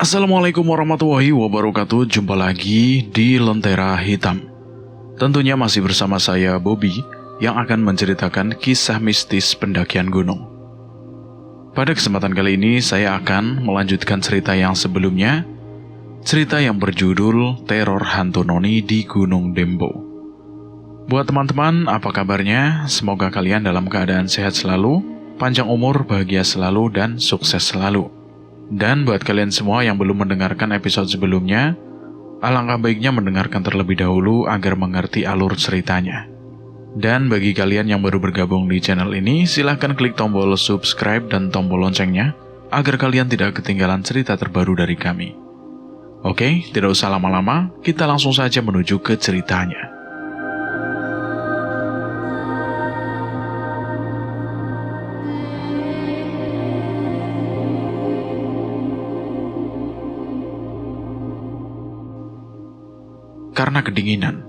Assalamualaikum warahmatullahi wabarakatuh. Jumpa lagi di Lentera Hitam. Tentunya masih bersama saya Bobby yang akan menceritakan kisah mistis pendakian gunung. Pada kesempatan kali ini saya akan melanjutkan cerita yang sebelumnya, cerita yang berjudul Teror Hantu Noni di Gunung Dembo. Buat teman-teman, apa kabarnya? Semoga kalian dalam keadaan sehat selalu, panjang umur, bahagia selalu, dan sukses selalu. Dan buat kalian semua yang belum mendengarkan episode sebelumnya, alangkah baiknya mendengarkan terlebih dahulu agar mengerti alur ceritanya. Dan bagi kalian yang baru bergabung di channel ini, silahkan klik tombol subscribe dan tombol loncengnya, agar kalian tidak ketinggalan cerita terbaru dari kami. Oke, tidak usah lama-lama, kita langsung saja menuju ke ceritanya. Karena kedinginan,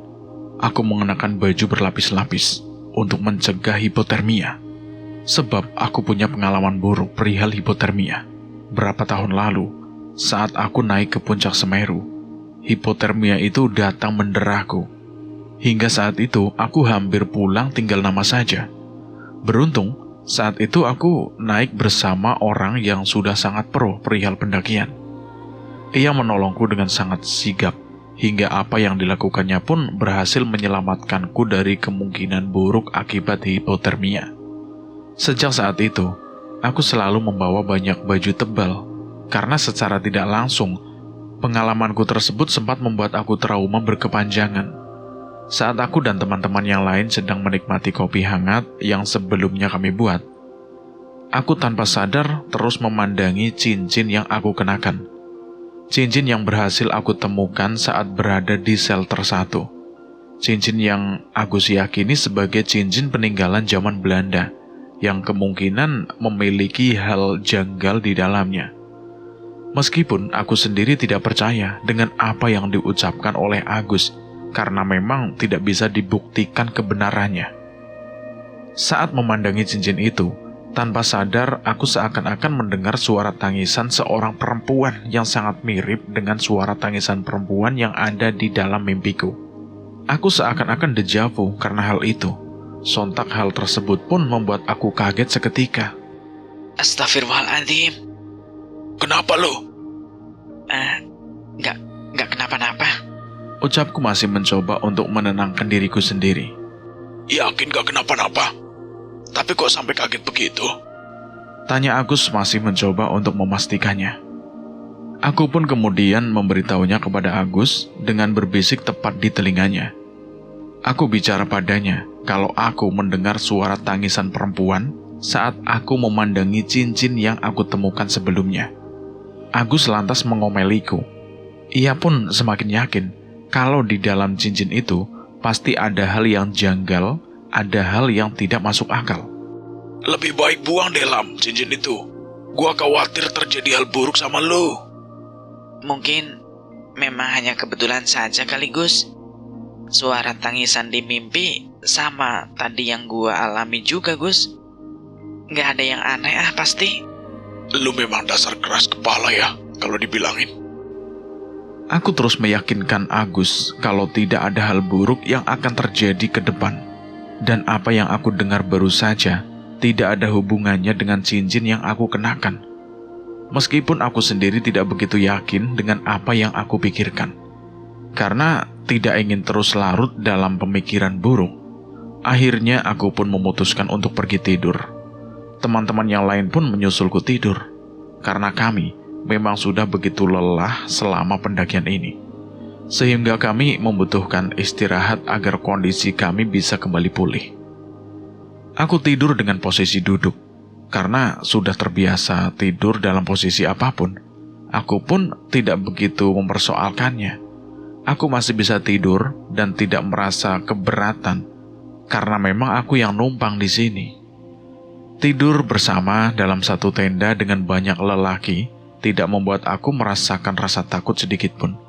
aku mengenakan baju berlapis-lapis untuk mencegah hipotermia. Sebab aku punya pengalaman buruk perihal hipotermia. Berapa tahun lalu, saat aku naik ke puncak Semeru, hipotermia itu datang menderaku. Hingga saat itu, aku hampir pulang tinggal nama saja. Beruntung, saat itu aku naik bersama orang yang sudah sangat pro perihal pendakian. Ia menolongku dengan sangat sigap, hingga apa yang dilakukannya pun berhasil menyelamatkanku dari kemungkinan buruk akibat hipotermia. Sejak saat itu, aku selalu membawa banyak baju tebal, karena secara tidak langsung, pengalamanku tersebut sempat membuat aku trauma berkepanjangan. Saat aku dan teman-teman yang lain sedang menikmati kopi hangat yang sebelumnya kami buat, aku tanpa sadar terus memandangi cincin yang aku kenakan. Cincin yang berhasil aku temukan saat berada di shelter 1. Cincin yang Agus yakini sebagai cincin peninggalan zaman Belanda, yang kemungkinan memiliki hal janggal di dalamnya. Meskipun aku sendiri tidak percaya dengan apa yang diucapkan oleh Agus, karena memang tidak bisa dibuktikan kebenarannya. Saat memandangi cincin itu, tanpa sadar, aku seakan-akan mendengar suara tangisan seorang perempuan yang sangat mirip dengan suara tangisan perempuan yang ada di dalam mimpiku. Aku seakan-akan dejavu karena hal itu. Sontak hal tersebut pun membuat aku kaget seketika. Astagfirullahaladzim. Kenapa lo? Nggak kenapa-napa. Ucapku masih mencoba untuk menenangkan diriku sendiri. Yakin gak kenapa-napa? Tapi kok sampai kaget begitu? Tanya Agus masih mencoba untuk memastikannya. Aku pun kemudian memberitahunya kepada Agus dengan berbisik tepat di telinganya. Aku bicara padanya kalau aku mendengar suara tangisan perempuan saat aku memandangi cincin yang aku temukan sebelumnya. Agus lantas mengomeliku. Ia pun semakin yakin kalau di dalam cincin itu pasti ada hal yang janggal, ada hal yang tidak masuk akal. Lebih baik buang deh Lam cincin itu. Gua khawatir terjadi hal buruk sama lo. Mungkin memang hanya kebetulan saja kali Gus. Suara tangisan di mimpi sama tadi yang gua alami juga Gus. Nggak ada yang aneh pasti. Lu memang dasar keras kepala ya kalau dibilangin. Aku terus meyakinkan Agus kalau tidak ada hal buruk yang akan terjadi ke depan. Dan apa yang aku dengar baru saja tidak ada hubungannya dengan cincin yang aku kenakan. Meskipun aku sendiri tidak begitu yakin dengan apa yang aku pikirkan. Karena tidak ingin terus larut dalam pemikiran buruk, akhirnya aku pun memutuskan untuk pergi tidur. Teman-teman yang lain pun menyusulku tidur, karena kami memang sudah begitu lelah selama pendakian ini. Sehingga kami membutuhkan istirahat agar kondisi kami bisa kembali pulih. Aku tidur dengan posisi duduk, karena sudah terbiasa tidur dalam posisi apapun. Aku pun tidak begitu mempersoalkannya. Aku masih bisa tidur dan tidak merasa keberatan, karena memang aku yang numpang di sini. Tidur bersama dalam satu tenda dengan banyak lelaki tidak membuat aku merasakan rasa takut sedikit pun.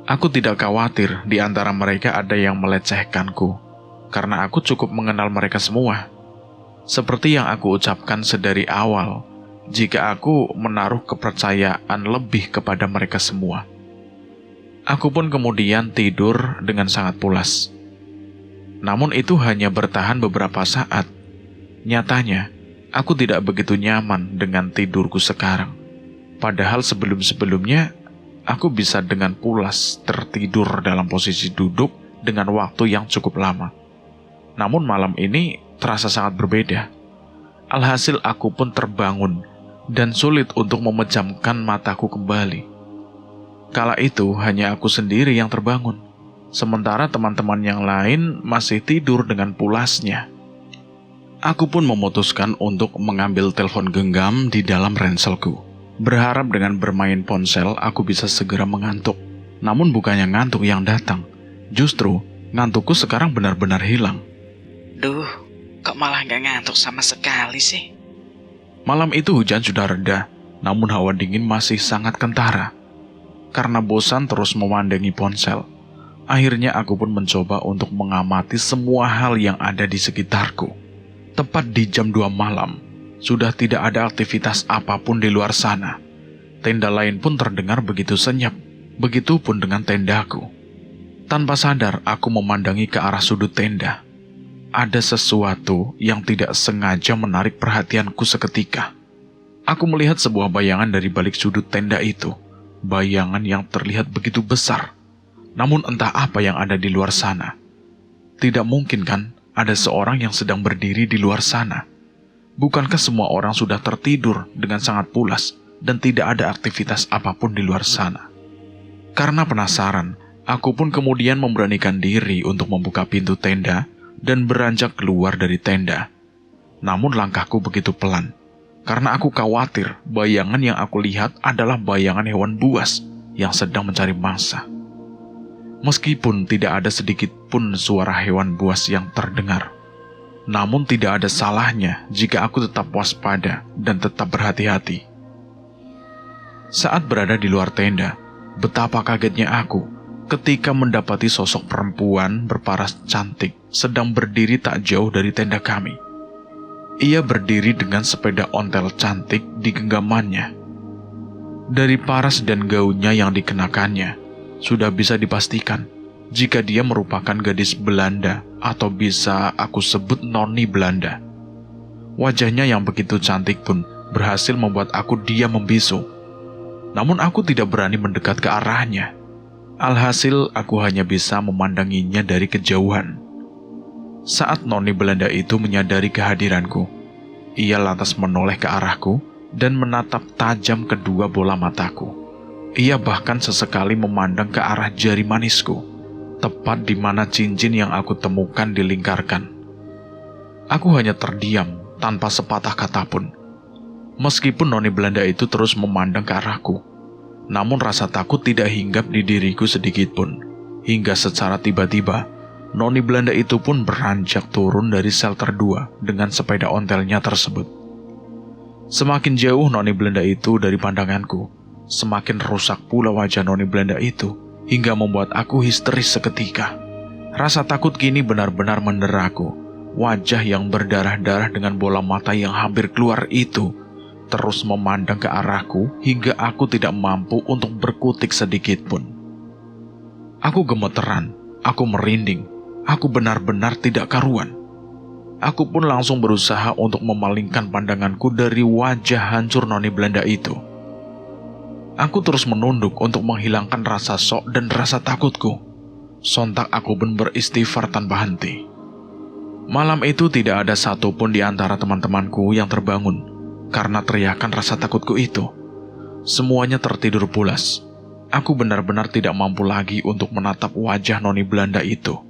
Aku tidak khawatir di antara mereka ada yang melecehkanku, karena aku cukup mengenal mereka semua. Seperti yang aku ucapkan sedari awal, jika aku menaruh kepercayaan lebih kepada mereka semua. Aku pun kemudian tidur dengan sangat pulas. Namun itu hanya bertahan beberapa saat. Nyatanya, aku tidak begitu nyaman dengan tidurku sekarang. Padahal sebelum-sebelumnya, aku bisa dengan pulas tertidur dalam posisi duduk dengan waktu yang cukup lama. Namun malam ini terasa sangat berbeda. Alhasil aku pun terbangun dan sulit untuk memejamkan mataku kembali. Kala itu hanya aku sendiri yang terbangun, sementara teman-teman yang lain masih tidur dengan pulasnya. Aku pun memutuskan untuk mengambil telepon genggam di dalam ranselku, berharap dengan bermain ponsel aku bisa segera mengantuk. Namun bukannya ngantuk yang datang, justru ngantukku sekarang benar-benar hilang. Duh, kok malah gak ngantuk sama sekali sih? Malam itu hujan sudah reda, namun hawa dingin masih sangat kentara. Karena bosan terus memandangi ponsel, akhirnya aku pun mencoba untuk mengamati semua hal yang ada di sekitarku. Tepat di jam 2 malam, sudah tidak ada aktivitas apapun di luar sana. Tenda lain pun terdengar begitu senyap, begitupun dengan tendaku. Tanpa sadar, aku memandangi ke arah sudut tenda. Ada sesuatu yang tidak sengaja menarik perhatianku seketika. Aku melihat sebuah bayangan dari balik sudut tenda itu. Bayangan yang terlihat begitu besar. Namun entah apa yang ada di luar sana. Tidak mungkin kan ada seorang yang sedang berdiri di luar sana? Bukankah semua orang sudah tertidur dengan sangat pulas dan tidak ada aktivitas apapun di luar sana? Karena penasaran, aku pun kemudian memberanikan diri untuk membuka pintu tenda dan beranjak keluar dari tenda. Namun langkahku begitu pelan, karena aku khawatir bayangan yang aku lihat adalah bayangan hewan buas yang sedang mencari mangsa. Meskipun tidak ada sedikit pun suara hewan buas yang terdengar, namun tidak ada salahnya jika aku tetap waspada dan tetap berhati-hati. Saat berada di luar tenda, betapa kagetnya aku ketika mendapati sosok perempuan berparas cantik sedang berdiri tak jauh dari tenda kami. Ia berdiri dengan sepeda ontel cantik di genggamannya. Dari paras dan gaunnya yang dikenakannya, sudah bisa dipastikan jika dia merupakan gadis Belanda atau bisa aku sebut noni Belanda. Wajahnya yang begitu cantik pun berhasil membuat aku diam membisu. Namun aku tidak berani mendekat ke arahnya. Alhasil aku hanya bisa memandanginya dari kejauhan. Saat noni Belanda itu menyadari kehadiranku, ia lantas menoleh ke arahku dan menatap tajam kedua bola mataku. Ia bahkan sesekali memandang ke arah jari manisku, tepat di mana cincin yang aku temukan dilingkarkan. Aku hanya terdiam tanpa sepatah kata pun. Meskipun noni Belanda itu terus memandang ke arahku, namun rasa takut tidak hinggap di diriku sedikit pun. Hingga secara tiba-tiba, noni Belanda itu pun beranjak turun dari shelter 2 dengan sepeda ontelnya tersebut. Semakin jauh noni Belanda itu dari pandanganku, semakin rusak pula wajah noni Belanda itu, hingga membuat aku histeris seketika. Rasa takut kini benar-benar menderaku. Wajah yang berdarah-darah dengan bola mata yang hampir keluar itu terus memandang ke arahku hingga aku tidak mampu untuk berkutik sedikit pun. Aku gemeteran, aku merinding. Aku benar-benar tidak karuan. Aku pun langsung berusaha untuk memalingkan pandanganku dari wajah hancur noni Belanda itu. Aku terus menunduk untuk menghilangkan rasa sok dan rasa takutku. Sontak aku pun beristighfar tanpa henti. Malam itu tidak ada satupun di antara teman-temanku yang terbangun karena teriakan rasa takutku itu. Semuanya tertidur pulas. Aku benar-benar tidak mampu lagi untuk menatap wajah noni Belanda itu.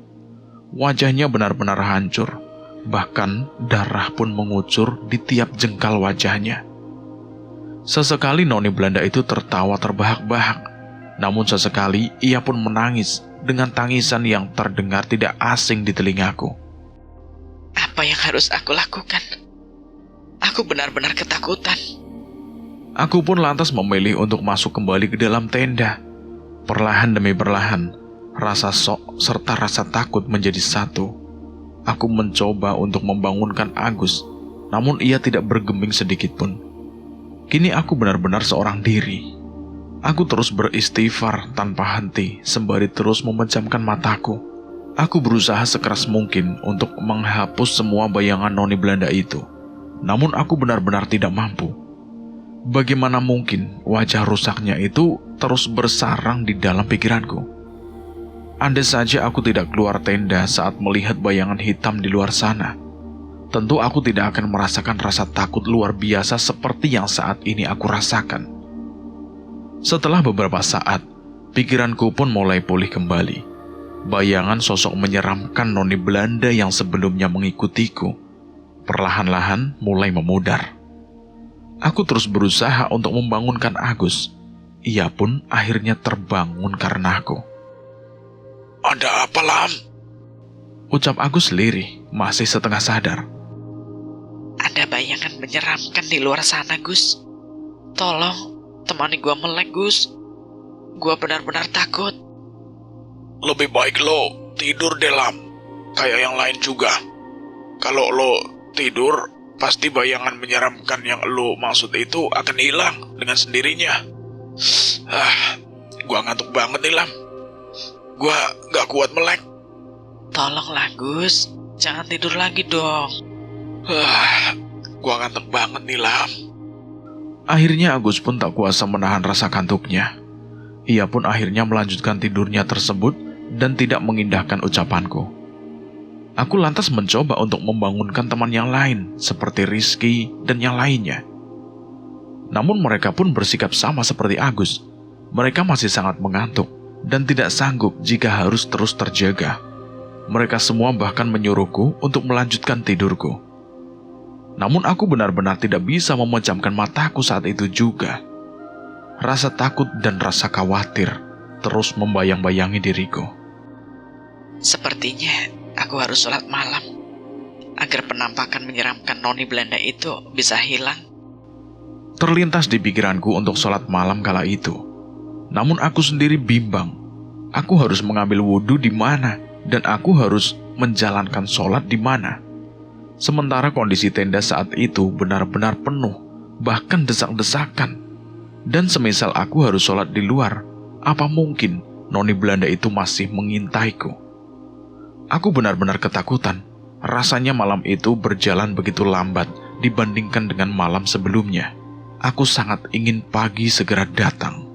Wajahnya benar-benar hancur, bahkan darah pun mengucur di tiap jengkal wajahnya. Sesekali noni Belanda itu tertawa terbahak-bahak, namun sesekali ia pun menangis dengan tangisan yang terdengar tidak asing di telingaku. Apa yang harus aku lakukan? Aku benar-benar ketakutan. Aku pun lantas memilih untuk masuk kembali ke dalam tenda. Perlahan demi perlahan, rasa sok serta rasa takut menjadi satu. Aku mencoba untuk membangunkan Agus, namun ia tidak bergeming sedikit pun. Kini aku benar-benar seorang diri. Aku terus beristighfar tanpa henti sembari terus memejamkan mataku. Aku berusaha sekeras mungkin untuk menghapus semua bayangan noni Belanda itu. Namun aku benar-benar tidak mampu. Bagaimana mungkin wajah rusaknya itu terus bersarang di dalam pikiranku. Andai saja aku tidak keluar tenda saat melihat bayangan hitam di luar sana, tentu aku tidak akan merasakan rasa takut luar biasa seperti yang saat ini aku rasakan. Setelah beberapa saat, pikiranku pun mulai pulih kembali. Bayangan sosok menyeramkan noni Belanda yang sebelumnya mengikutiku perlahan-lahan mulai memudar. Aku terus berusaha untuk membangunkan Agus. Ia pun akhirnya terbangun karena aku. Ada apa, Lam? Ucap Agus lirih, masih setengah sadar. Ada bayangan menyeramkan di luar sana, Gus. Tolong, temani gua melek, Gus. Gua benar-benar takut. Lebih baik lo tidur deh, Lam. Kayak yang lain juga. Kalau lo tidur, pasti bayangan menyeramkan yang lo maksud itu akan hilang dengan sendirinya. Gua ngantuk banget nih, Lam. Gua gak kuat melek. Tolonglah, Gus. Jangan tidur lagi dong. Gua ngantuk banget nih, Lam. Akhirnya Agus pun tak kuasa menahan rasa kantuknya. Ia pun akhirnya melanjutkan tidurnya tersebut dan tidak mengindahkan ucapanku. Aku lantas mencoba untuk membangunkan teman yang lain seperti Rizky dan yang lainnya. Namun mereka pun bersikap sama seperti Agus. Mereka masih sangat mengantuk dan tidak sanggup jika harus terus terjaga. Mereka semua bahkan menyuruhku untuk melanjutkan tidurku. Namun aku benar-benar tidak bisa memejamkan mataku saat itu juga. Rasa takut dan rasa khawatir terus membayang-bayangi diriku. Sepertinya aku harus sholat malam agar penampakan menyeramkan noni Belanda itu bisa hilang. Terlintas di pikiranku untuk sholat malam kala itu. Namun aku sendiri bimbang. Aku harus mengambil wudhu di mana dan aku harus menjalankan sholat di mana. Sementara kondisi tenda saat itu benar-benar penuh, bahkan desak-desakan. Dan semisal aku harus sholat di luar, apa mungkin noni Belanda itu masih mengintaiku? Aku benar-benar ketakutan. Rasanya malam itu berjalan begitu lambat dibandingkan dengan malam sebelumnya. Aku sangat ingin pagi segera datang.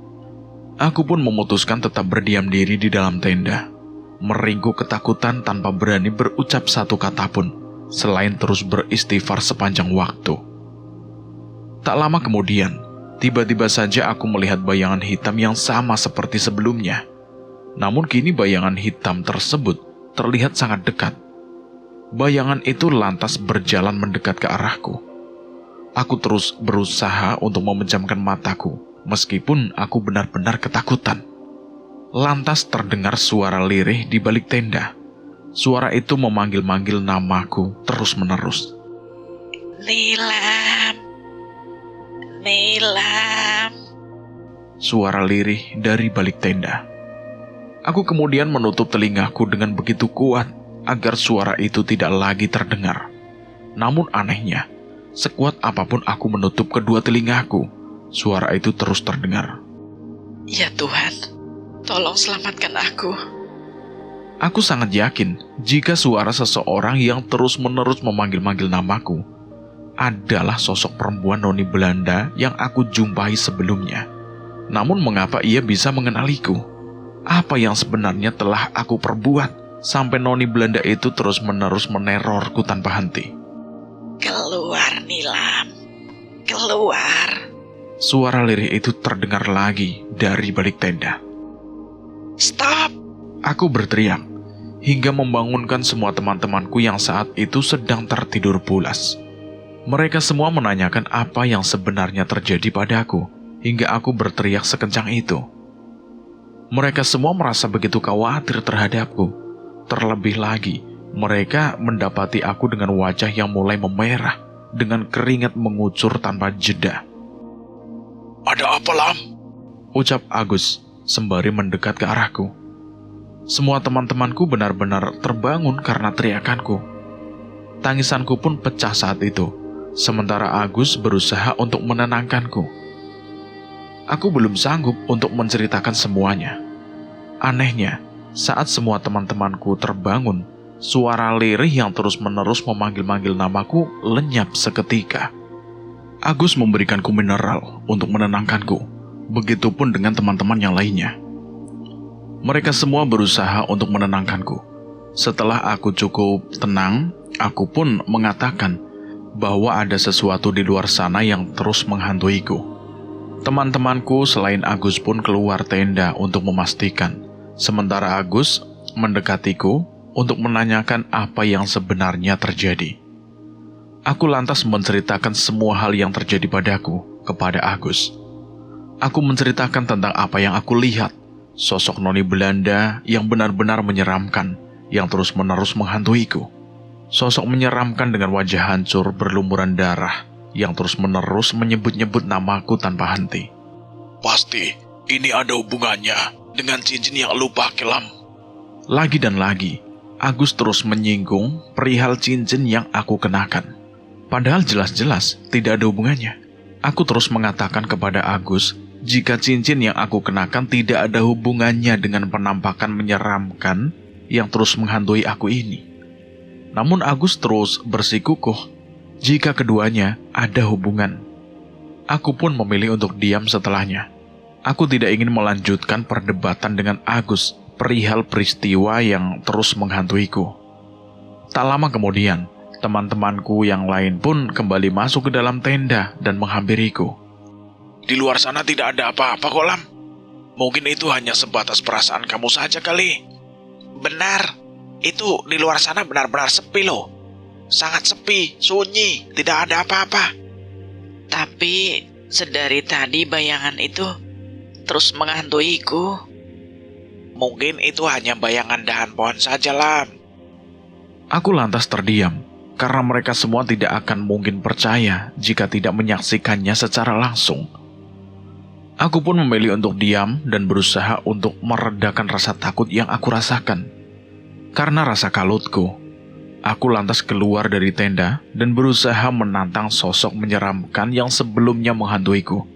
Aku pun memutuskan tetap berdiam diri di dalam tenda, meringkuk ketakutan tanpa berani berucap satu kata pun, selain terus beristighfar sepanjang waktu. Tak lama kemudian, tiba-tiba saja aku melihat bayangan hitam yang sama seperti sebelumnya. Namun kini bayangan hitam tersebut terlihat sangat dekat. Bayangan itu lantas berjalan mendekat ke arahku. Aku terus berusaha untuk memejamkan mataku, meskipun aku benar-benar ketakutan. Lantas terdengar suara lirih di balik tenda. Suara itu memanggil-manggil namaku terus-menerus. Nilam, Nilam. Suara lirih dari balik tenda. Aku kemudian menutup telingaku dengan begitu kuat agar suara itu tidak lagi terdengar. Namun anehnya, sekuat apapun aku menutup kedua telingaku, suara itu terus terdengar. Ya Tuhan, tolong selamatkan aku. Aku sangat yakin jika suara seseorang yang terus-menerus memanggil-manggil namaku adalah sosok perempuan noni Belanda yang aku jumpai sebelumnya. Namun mengapa ia bisa mengenaliku? Apa yang sebenarnya telah aku perbuat sampai noni Belanda itu terus-menerus menerorku tanpa henti? Keluar, Nilam. Keluar. Suara lirih itu terdengar lagi dari balik tenda. Stop! Aku berteriak hingga membangunkan semua teman-temanku yang saat itu sedang tertidur pulas. Mereka semua menanyakan apa yang sebenarnya terjadi padaku hingga aku berteriak sekencang itu. Mereka semua merasa begitu khawatir terhadapku. Terlebih lagi, mereka mendapati aku dengan wajah yang mulai memerah, dengan keringat mengucur tanpa jeda. Ada apa, Lam? Ucap Agus sembari mendekat ke arahku. Semua teman-temanku benar-benar terbangun karena teriakanku. Tangisanku pun pecah saat itu, sementara Agus berusaha untuk menenangkanku. Aku belum sanggup untuk menceritakan semuanya. Anehnya, saat semua teman-temanku terbangun, suara lirih yang terus-menerus memanggil-manggil namaku lenyap seketika. Agus memberikanku mineral untuk menenangkanku, begitupun dengan teman-teman yang lainnya. Mereka semua berusaha untuk menenangkanku. Setelah aku cukup tenang, aku pun mengatakan bahwa ada sesuatu di luar sana yang terus menghantuiku. Teman-temanku selain Agus pun keluar tenda untuk memastikan, sementara Agus mendekatiku untuk menanyakan apa yang sebenarnya terjadi. Aku lantas menceritakan semua hal yang terjadi padaku kepada Agus. Aku menceritakan tentang apa yang aku lihat, sosok noni Belanda yang benar-benar menyeramkan, yang terus-menerus menghantuiku. Sosok menyeramkan dengan wajah hancur berlumuran darah, yang terus-menerus menyebut-nyebut namaku tanpa henti. Pasti ini ada hubungannya dengan cincin yang lu pakai, Lam. Lagi dan lagi, Agus terus menyinggung perihal cincin yang aku kenakan. Padahal jelas-jelas tidak ada hubungannya. Aku terus mengatakan kepada Agus jika cincin yang aku kenakan tidak ada hubungannya dengan penampakan menyeramkan yang terus menghantui aku ini. Namun Agus terus bersikukuh jika keduanya ada hubungan. Aku pun memilih untuk diam setelahnya. Aku tidak ingin melanjutkan perdebatan dengan Agus perihal peristiwa yang terus menghantuiku. Tak lama kemudian, teman-temanku yang lain pun kembali masuk ke dalam tenda dan menghampiriku. Di luar sana tidak ada apa-apa kok, Lam. Mungkin itu hanya sebatas perasaan kamu saja kali. Benar, itu di luar sana benar-benar sepi loh. Sangat sepi, sunyi, tidak ada apa-apa. Tapi sedari tadi bayangan itu terus menghantuiku. Mungkin itu hanya bayangan dahan pohon saja, Lam. Aku lantas terdiam, karena mereka semua tidak akan mungkin percaya jika tidak menyaksikannya secara langsung. Aku pun memilih untuk diam dan berusaha untuk meredakan rasa takut yang aku rasakan. Karena rasa kalutku, aku lantas keluar dari tenda dan berusaha menantang sosok menyeramkan yang sebelumnya menghantuiku.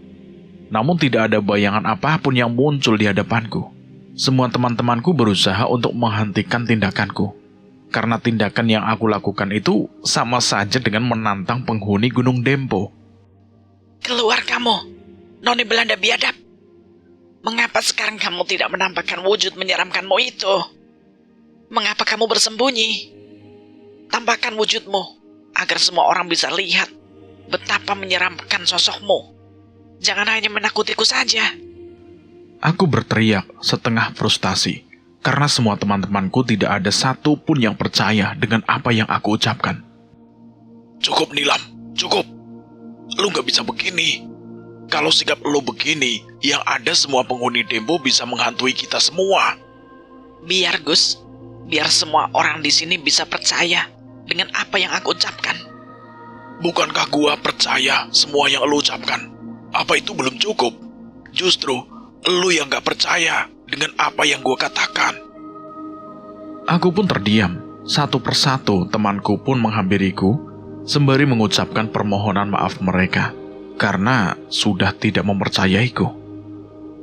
Namun tidak ada bayangan apapun yang muncul di hadapanku. Semua teman-temanku berusaha untuk menghentikan tindakanku. Karena tindakan yang aku lakukan itu sama saja dengan menantang penghuni Gunung Dempo. Keluar kamu, noni Belanda biadab. Mengapa sekarang kamu tidak menampakkan wujud menyeramkanmu itu? Mengapa kamu bersembunyi? Tampakkan wujudmu, agar semua orang bisa lihat betapa menyeramkan sosokmu. Jangan hanya menakutiku saja. Aku berteriak setengah frustasi, karena semua teman-temanku tidak ada satu pun yang percaya dengan apa yang aku ucapkan. Cukup nih, Lam, cukup. Lu gak bisa begini. Kalau sikap lu begini, yang ada semua penghuni Dempo bisa menghantui kita semua. Biar Gus, biar semua orang di sini bisa percaya dengan apa yang aku ucapkan. Bukankah gua percaya semua yang lu ucapkan? Apa itu belum cukup? Justru, lu yang gak percaya dengan apa yang gua katakan. Aku pun terdiam. Satu persatu temanku pun menghampiriku, sembari mengucapkan permohonan maaf mereka, karena sudah tidak mempercayaiku.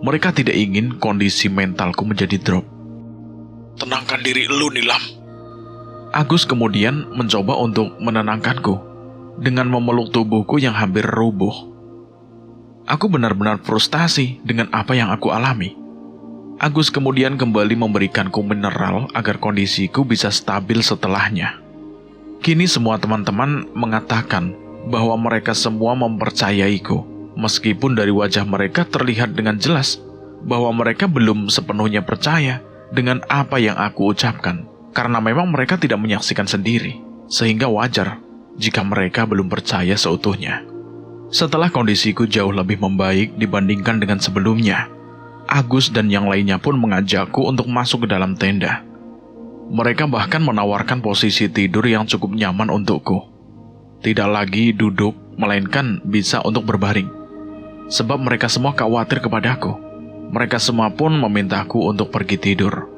Mereka tidak ingin kondisi mentalku menjadi drop. Tenangkan diri lu nih, Lam. Agus kemudian mencoba untuk menenangkanku dengan memeluk tubuhku yang hampir rubuh. Aku benar-benar frustasi dengan apa yang aku alami. Agus kemudian kembali memberikanku mineral agar kondisiku bisa stabil setelahnya. Kini semua teman-teman mengatakan bahwa mereka semua mempercayaiku, meskipun dari wajah mereka terlihat dengan jelas bahwa mereka belum sepenuhnya percaya dengan apa yang aku ucapkan. Karena memang mereka tidak menyaksikan sendiri, sehingga wajar jika mereka belum percaya seutuhnya. Setelah kondisiku jauh lebih membaik dibandingkan dengan sebelumnya, Agus dan yang lainnya pun mengajakku untuk masuk ke dalam tenda. Mereka bahkan menawarkan posisi tidur yang cukup nyaman untukku. Tidak lagi duduk, melainkan bisa untuk berbaring. Sebab mereka semua khawatir kepadaku. Mereka semua pun memintaku untuk pergi tidur.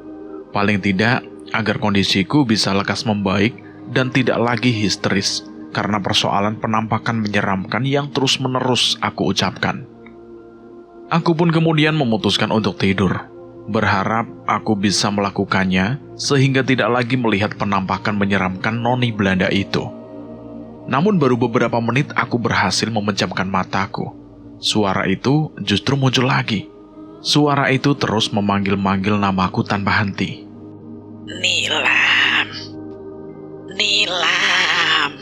Paling tidak, agar kondisiku bisa lekas membaik dan tidak lagi histeris karena persoalan penampakan menyeramkan yang terus-menerus aku ucapkan. Aku pun kemudian memutuskan untuk tidur, berharap aku bisa melakukannya sehingga tidak lagi melihat penampakan menyeramkan noni Belanda itu. Namun baru beberapa menit aku berhasil memejamkan mataku. Suara itu justru muncul lagi. Suara itu terus memanggil-manggil namaku tanpa henti. Nilam. Nilam.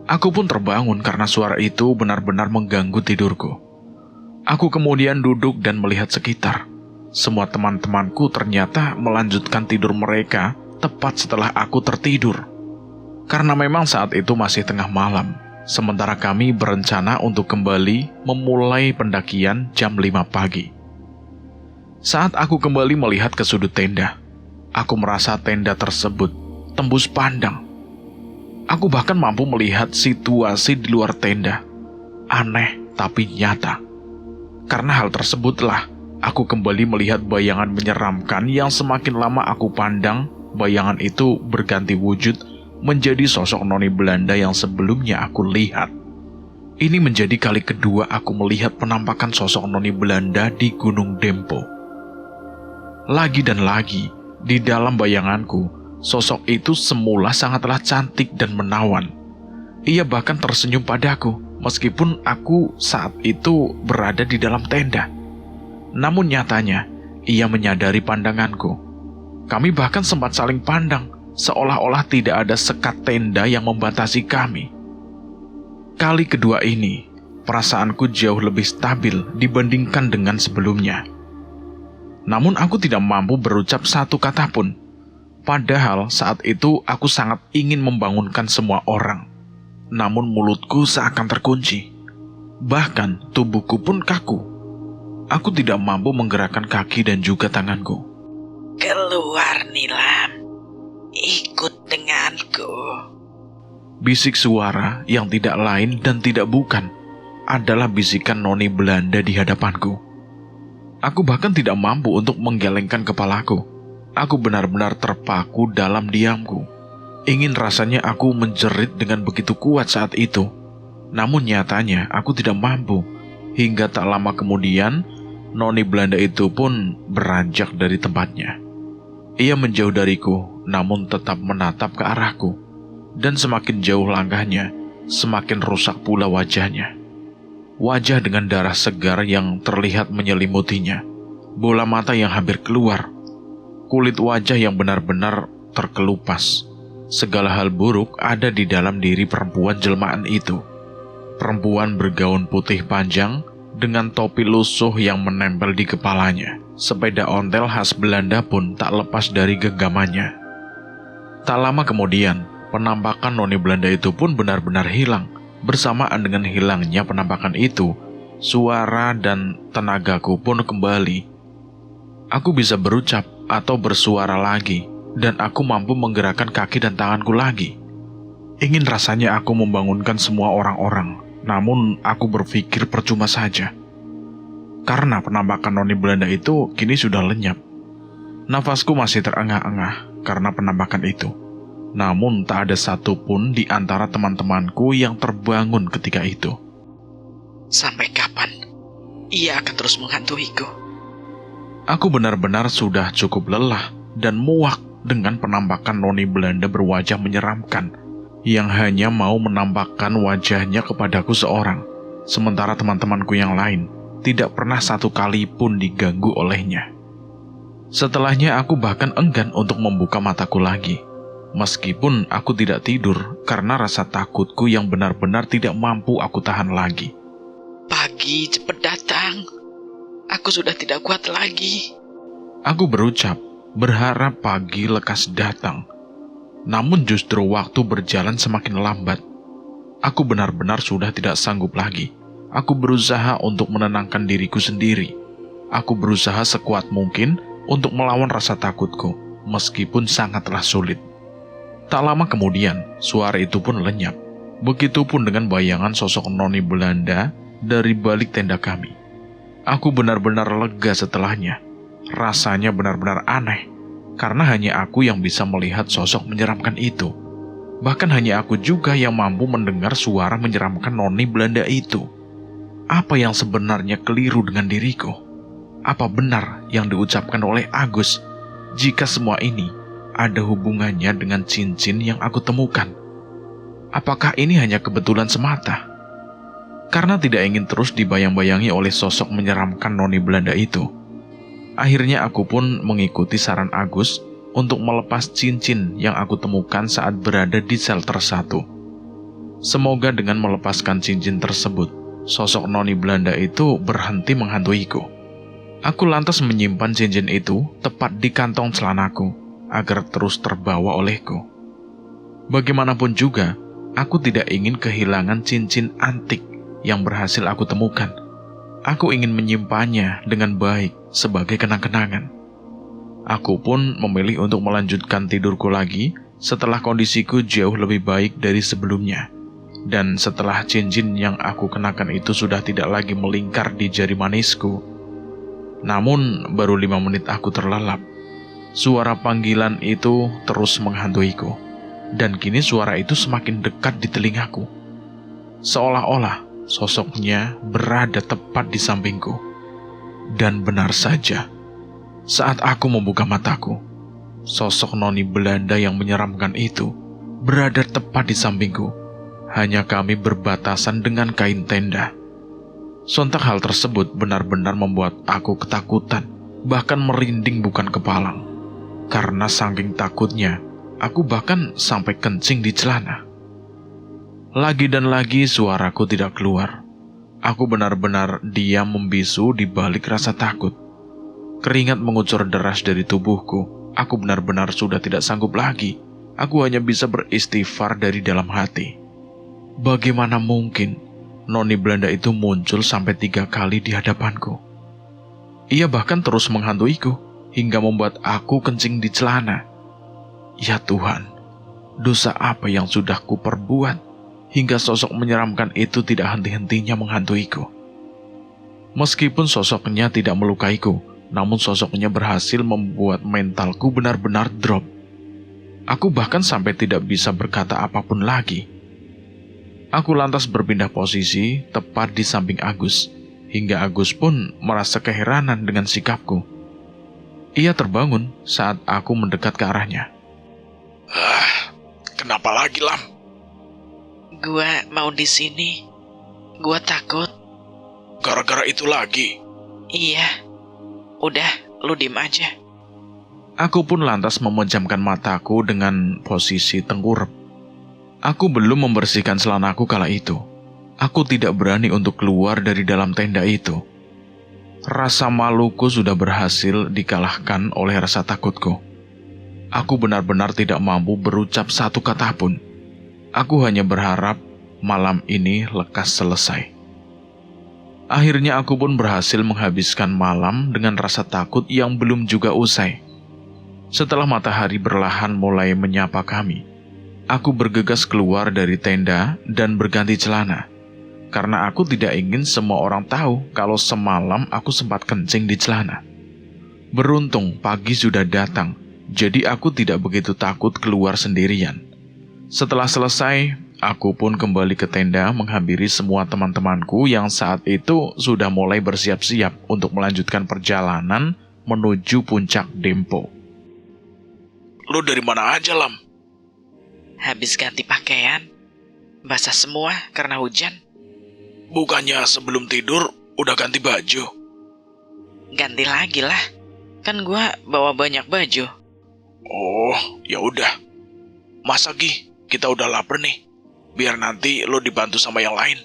Aku pun terbangun karena suara itu benar-benar mengganggu tidurku. Aku kemudian duduk dan melihat sekitar. Semua teman-temanku ternyata melanjutkan tidur mereka tepat setelah aku tertidur. Karena memang saat itu masih tengah malam, sementara kami berencana untuk kembali memulai pendakian jam 5 pagi. Saat aku kembali melihat ke sudut tenda, aku merasa tenda tersebut tembus pandang. Aku bahkan mampu melihat situasi di luar tenda. Aneh tapi nyata. Karena hal tersebutlah, aku kembali melihat bayangan menyeramkan yang semakin lama aku pandang, bayangan itu berganti wujud menjadi sosok noni Belanda yang sebelumnya aku lihat. Ini menjadi kali kedua aku melihat penampakan sosok noni Belanda di Gunung Dempo. Lagi dan lagi, di dalam bayanganku, sosok itu semula sangatlah cantik dan menawan. Ia bahkan tersenyum padaku, meskipun aku saat itu berada di dalam tenda. Namun nyatanya, ia menyadari pandanganku. Kami bahkan sempat saling pandang, seolah-olah tidak ada sekat tenda yang membatasi kami. Kali kedua ini, perasaanku jauh lebih stabil dibandingkan dengan sebelumnya. Namun aku tidak mampu berucap satu kata pun. Padahal saat itu aku sangat ingin membangunkan semua orang. Namun mulutku seakan terkunci. Bahkan tubuhku pun kaku. Aku tidak mampu menggerakkan kaki dan juga tanganku. Keluar, Nilam. Ikut denganku. Bisik suara yang tidak lain dan tidak bukan adalah bisikan noni Belanda di hadapanku. Aku bahkan tidak mampu untuk menggelengkan kepalaku. Aku benar-benar terpaku dalam diamku. Ingin rasanya aku menjerit dengan begitu kuat saat itu. Namun nyatanya aku tidak mampu. Hingga tak lama kemudian, noni Belanda itu pun beranjak dari tempatnya. Ia menjauh dariku, namun tetap menatap ke arahku. Dan semakin jauh langkahnya, semakin rusak pula wajahnya. Wajah dengan darah segar yang terlihat menyelimutinya, bola mata yang hampir keluar, kulit wajah yang benar-benar terkelupas. Segala hal buruk ada di dalam diri perempuan jelmaan itu. Perempuan bergaun putih panjang dengan topi lusuh yang menempel di kepalanya. Sepeda ontel khas Belanda pun tak lepas dari genggamannya. Tak lama kemudian, penampakan noni Belanda itu pun benar-benar hilang. Bersamaan dengan hilangnya penampakan itu, suara dan tenagaku pun kembali. Aku bisa berucap atau bersuara lagi, dan aku mampu menggerakkan kaki dan tanganku lagi. Ingin rasanya aku membangunkan semua orang-orang, namun aku berpikir percuma saja. Karena penampakan noni Belanda itu kini sudah lenyap. Nafasku masih terengah-engah karena penampakan itu. Namun tak ada satupun di antara teman-temanku yang terbangun ketika itu. Sampai kapan ia akan terus menghantuiku? Aku benar-benar sudah cukup lelah dan muak dengan penampakan noni Belanda berwajah menyeramkan yang hanya mau menampakkan wajahnya kepadaku seorang, sementara teman-temanku yang lain tidak pernah satu kali pun diganggu olehnya. Setelahnya aku bahkan enggan untuk membuka mataku lagi. Meskipun aku tidak tidur karena rasa takutku yang benar-benar tidak mampu aku tahan lagi. Pagi cepat datang. Aku sudah tidak kuat lagi. Aku berucap, berharap pagi lekas datang. Namun justru waktu berjalan semakin lambat. Aku benar-benar sudah tidak sanggup lagi. Aku berusaha untuk menenangkan diriku sendiri. Aku berusaha sekuat mungkin untuk melawan rasa takutku, meskipun sangatlah sulit. Tak lama kemudian, suara itu pun lenyap. Begitupun dengan bayangan sosok noni Belanda dari balik tenda kami. Aku benar-benar lega setelahnya. Rasanya benar-benar aneh, karena hanya aku yang bisa melihat sosok menyeramkan itu. Bahkan hanya aku juga yang mampu mendengar suara menyeramkan noni Belanda itu. Apa yang sebenarnya keliru dengan diriku? Apa benar yang diucapkan oleh Agus jika semua ini ada hubungannya dengan cincin yang aku temukan? Apakah ini hanya kebetulan semata? Karena tidak ingin terus dibayang-bayangi oleh sosok menyeramkan noni Belanda itu, akhirnya aku pun mengikuti saran Agus untuk melepas cincin yang aku temukan saat berada di shelter 1. Semoga dengan melepaskan cincin tersebut, sosok noni Belanda itu berhenti menghantuiku. Aku lantas menyimpan cincin itu tepat di kantong celanaku agar terus terbawa olehku. Bagaimanapun juga, aku tidak ingin kehilangan cincin antik yang berhasil aku temukan. Aku ingin menyimpannya dengan baik sebagai kenang-kenangan. Aku pun memilih untuk melanjutkan tidurku lagi setelah kondisiku jauh lebih baik dari sebelumnya. Dan setelah cincin yang aku kenakan itu sudah tidak lagi melingkar di jari manisku. Namun baru 5 menit aku terlelap. Suara panggilan itu terus menghantuiku. Dan kini suara itu semakin dekat di telingaku. Seolah-olah sosoknya berada tepat di sampingku. Dan benar saja, saat aku membuka mataku, sosok noni Belanda yang menyeramkan itu berada tepat di sampingku. Hanya kami berbatasan dengan kain tenda. Sontak hal tersebut benar-benar membuat aku ketakutan, bahkan merinding bukan kepalang. Karena saking takutnya, aku bahkan sampai kencing di celana. Lagi dan lagi suaraku tidak keluar. Aku benar-benar diam membisu di balik rasa takut. Keringat mengucur deras dari tubuhku. Aku benar-benar sudah tidak sanggup lagi. Aku hanya bisa beristighfar dari dalam hati. Bagaimana mungkin noni Belanda itu muncul sampai 3 kali di hadapanku? Ia bahkan terus menghantuiku hingga membuat aku kencing di celana. Ya Tuhan, dosa apa yang sudah kuperbuat hingga sosok menyeramkan itu tidak henti-hentinya menghantuiku? Meskipun sosoknya tidak melukaiku, namun sosoknya berhasil membuat mentalku benar-benar drop. Aku bahkan sampai tidak bisa berkata apapun lagi. Aku lantas berpindah posisi tepat di samping Agus, hingga Agus pun merasa keheranan dengan sikapku. Ia terbangun saat aku mendekat ke arahnya. Kenapa lagi, Lam? Gua mau di sini. Gua takut. Gara-gara itu lagi? Iya. Udah, lu diem aja. Aku pun lantas memejamkan mataku dengan posisi tengkurap. Aku belum membersihkan celanaku kala itu. Aku tidak berani untuk keluar dari dalam tenda itu. Rasa maluku sudah berhasil dikalahkan oleh rasa takutku. Aku benar-benar tidak mampu berucap satu kata pun. Aku hanya berharap malam ini lekas selesai. Akhirnya aku pun berhasil menghabiskan malam dengan rasa takut yang belum juga usai. Setelah matahari perlahan mulai menyapa kami, aku bergegas keluar dari tenda dan berganti celana. Karena aku tidak ingin semua orang tahu kalau semalam aku sempat kencing di celana. Beruntung pagi sudah datang, jadi aku tidak begitu takut keluar sendirian. Setelah selesai, aku pun kembali ke tenda menghampiri semua teman-temanku yang saat itu sudah mulai bersiap-siap untuk melanjutkan perjalanan menuju puncak Dempo. Lu dari mana aja, Lam? Habis ganti pakaian. Basah semua karena hujan. Bukannya sebelum tidur udah ganti baju? Ganti lagi lah. Kan gua bawa banyak baju. Oh, ya udah. Masa Gi, kita udah lapar nih. Biar nanti lo dibantu sama yang lain.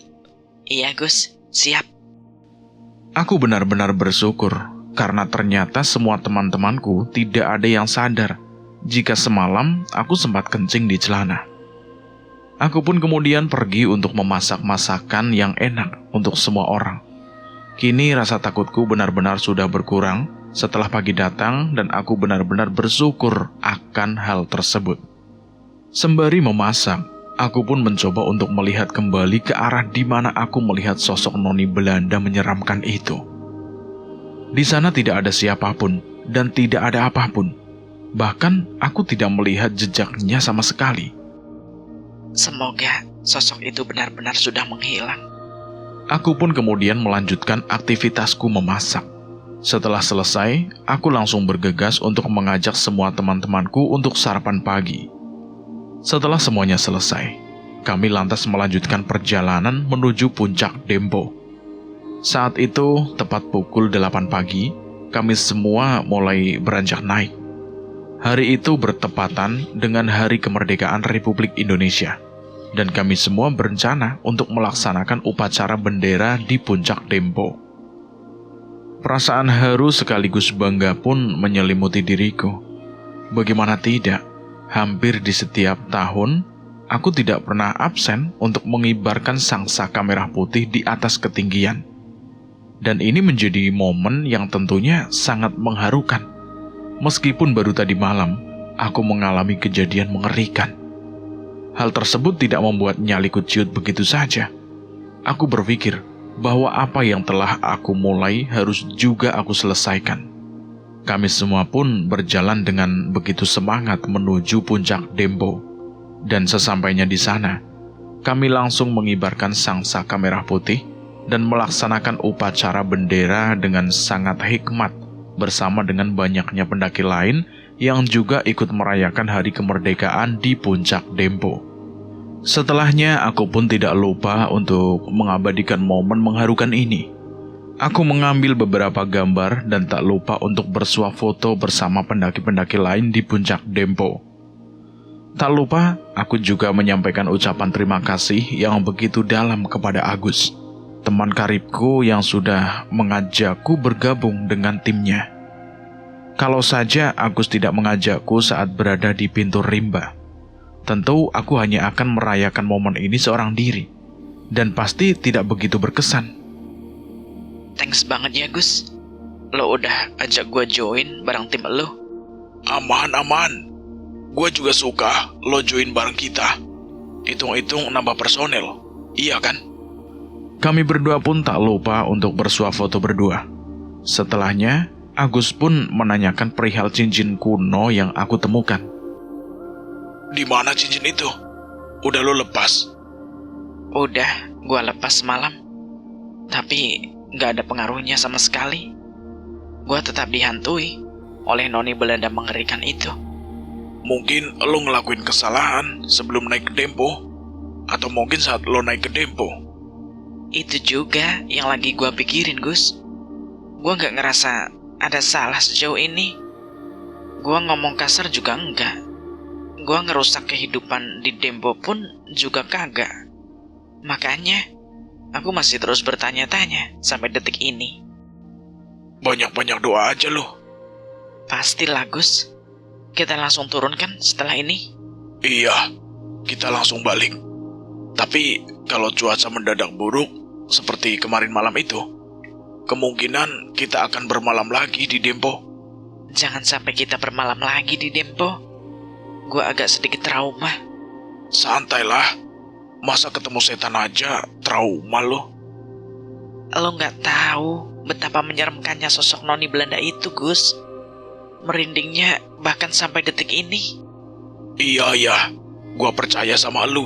Iya Gus, siap. Aku benar-benar bersyukur karena ternyata semua teman-temanku tidak ada yang sadar jika semalam aku sempat kencing di celana. Aku pun kemudian pergi untuk memasak masakan yang enak untuk semua orang. Kini rasa takutku benar-benar sudah berkurang setelah pagi datang dan aku benar-benar bersyukur akan hal tersebut. Sembari memasak, aku pun mencoba untuk melihat kembali ke arah di mana aku melihat sosok noni Belanda menyeramkan itu. Di sana tidak ada siapapun dan tidak ada apapun. Bahkan aku tidak melihat jejaknya sama sekali. Semoga sosok itu benar-benar sudah menghilang. Aku pun kemudian melanjutkan aktivitasku memasak. Setelah selesai, aku langsung bergegas untuk mengajak semua teman-temanku untuk sarapan pagi. Setelah semuanya selesai, kami lantas melanjutkan perjalanan menuju puncak Dempo. Saat itu, tepat pukul 8 pagi, kami semua mulai beranjak naik. Hari itu bertepatan dengan Hari Kemerdekaan Republik Indonesia, dan kami semua berencana untuk melaksanakan upacara bendera di puncak Dempo. Perasaan haru sekaligus bangga pun menyelimuti diriku. Bagaimana tidak, hampir di setiap tahun, aku tidak pernah absen untuk mengibarkan sangsaka merah putih di atas ketinggian. Dan ini menjadi momen yang tentunya sangat mengharukan. Meskipun baru tadi malam, aku mengalami kejadian mengerikan. Hal tersebut tidak membuat nyaliku ciut begitu saja. Aku berpikir bahwa apa yang telah aku mulai harus juga aku selesaikan. Kami semua pun berjalan dengan begitu semangat menuju puncak Dempo. Dan sesampainya di sana, kami langsung mengibarkan sangsaka merah putih dan melaksanakan upacara bendera dengan sangat hikmat bersama dengan banyaknya pendaki lain yang juga ikut merayakan hari kemerdekaan di puncak Dempo. Setelahnya, aku pun tidak lupa untuk mengabadikan momen mengharukan ini. Aku mengambil beberapa gambar dan tak lupa untuk bersuah foto bersama pendaki-pendaki lain di puncak Dempo. Tak lupa, aku juga menyampaikan ucapan terima kasih yang begitu dalam kepada Agus, teman karibku yang sudah mengajakku bergabung dengan timnya. Kalau saja Agus tidak mengajakku saat berada di pintu rimba, tentu aku hanya akan merayakan momen ini seorang diri, dan pasti tidak begitu berkesan. Thanks banget ya Gus, lo udah ajak gue join bareng tim lo. Aman. Gue juga suka lo join bareng kita. Hitung-hitung nambah personel, iya kan? Kami berdua pun tak lupa untuk bersuah foto berdua. Setelahnya, Agus pun menanyakan perihal cincin kuno yang aku temukan. Di mana cincin itu? Udah lo lepas? Udah, gue lepas semalam. Tapi gak ada pengaruhnya sama sekali. Gue tetap dihantui oleh noni Belanda mengerikan itu. Mungkin lo ngelakuin kesalahan sebelum naik ke Dempo, atau mungkin saat lo naik ke Dempo. Itu juga yang lagi gue pikirin, Gus. Gue gak ngerasa ada salah sejauh ini. Gue ngomong kasar juga enggak. Gue ngerusak kehidupan di Dempo pun juga kagak. Makanya, aku masih terus bertanya-tanya sampai detik ini. Banyak-banyak doa aja lo. Pastilah, Gus. Kita langsung turun kan setelah ini? Iya, kita langsung balik. Tapi kalau cuaca mendadak buruk seperti kemarin malam itu, kemungkinan kita akan bermalam lagi di Dempo. Jangan sampai kita bermalam lagi di Dempo. Gue agak sedikit trauma. Santailah, masa ketemu setan aja trauma lo. Lo gak tahu betapa menyeramkannya sosok noni Belanda itu, Gus. Merindingnya bahkan sampai detik ini. Iya, gua percaya sama lu.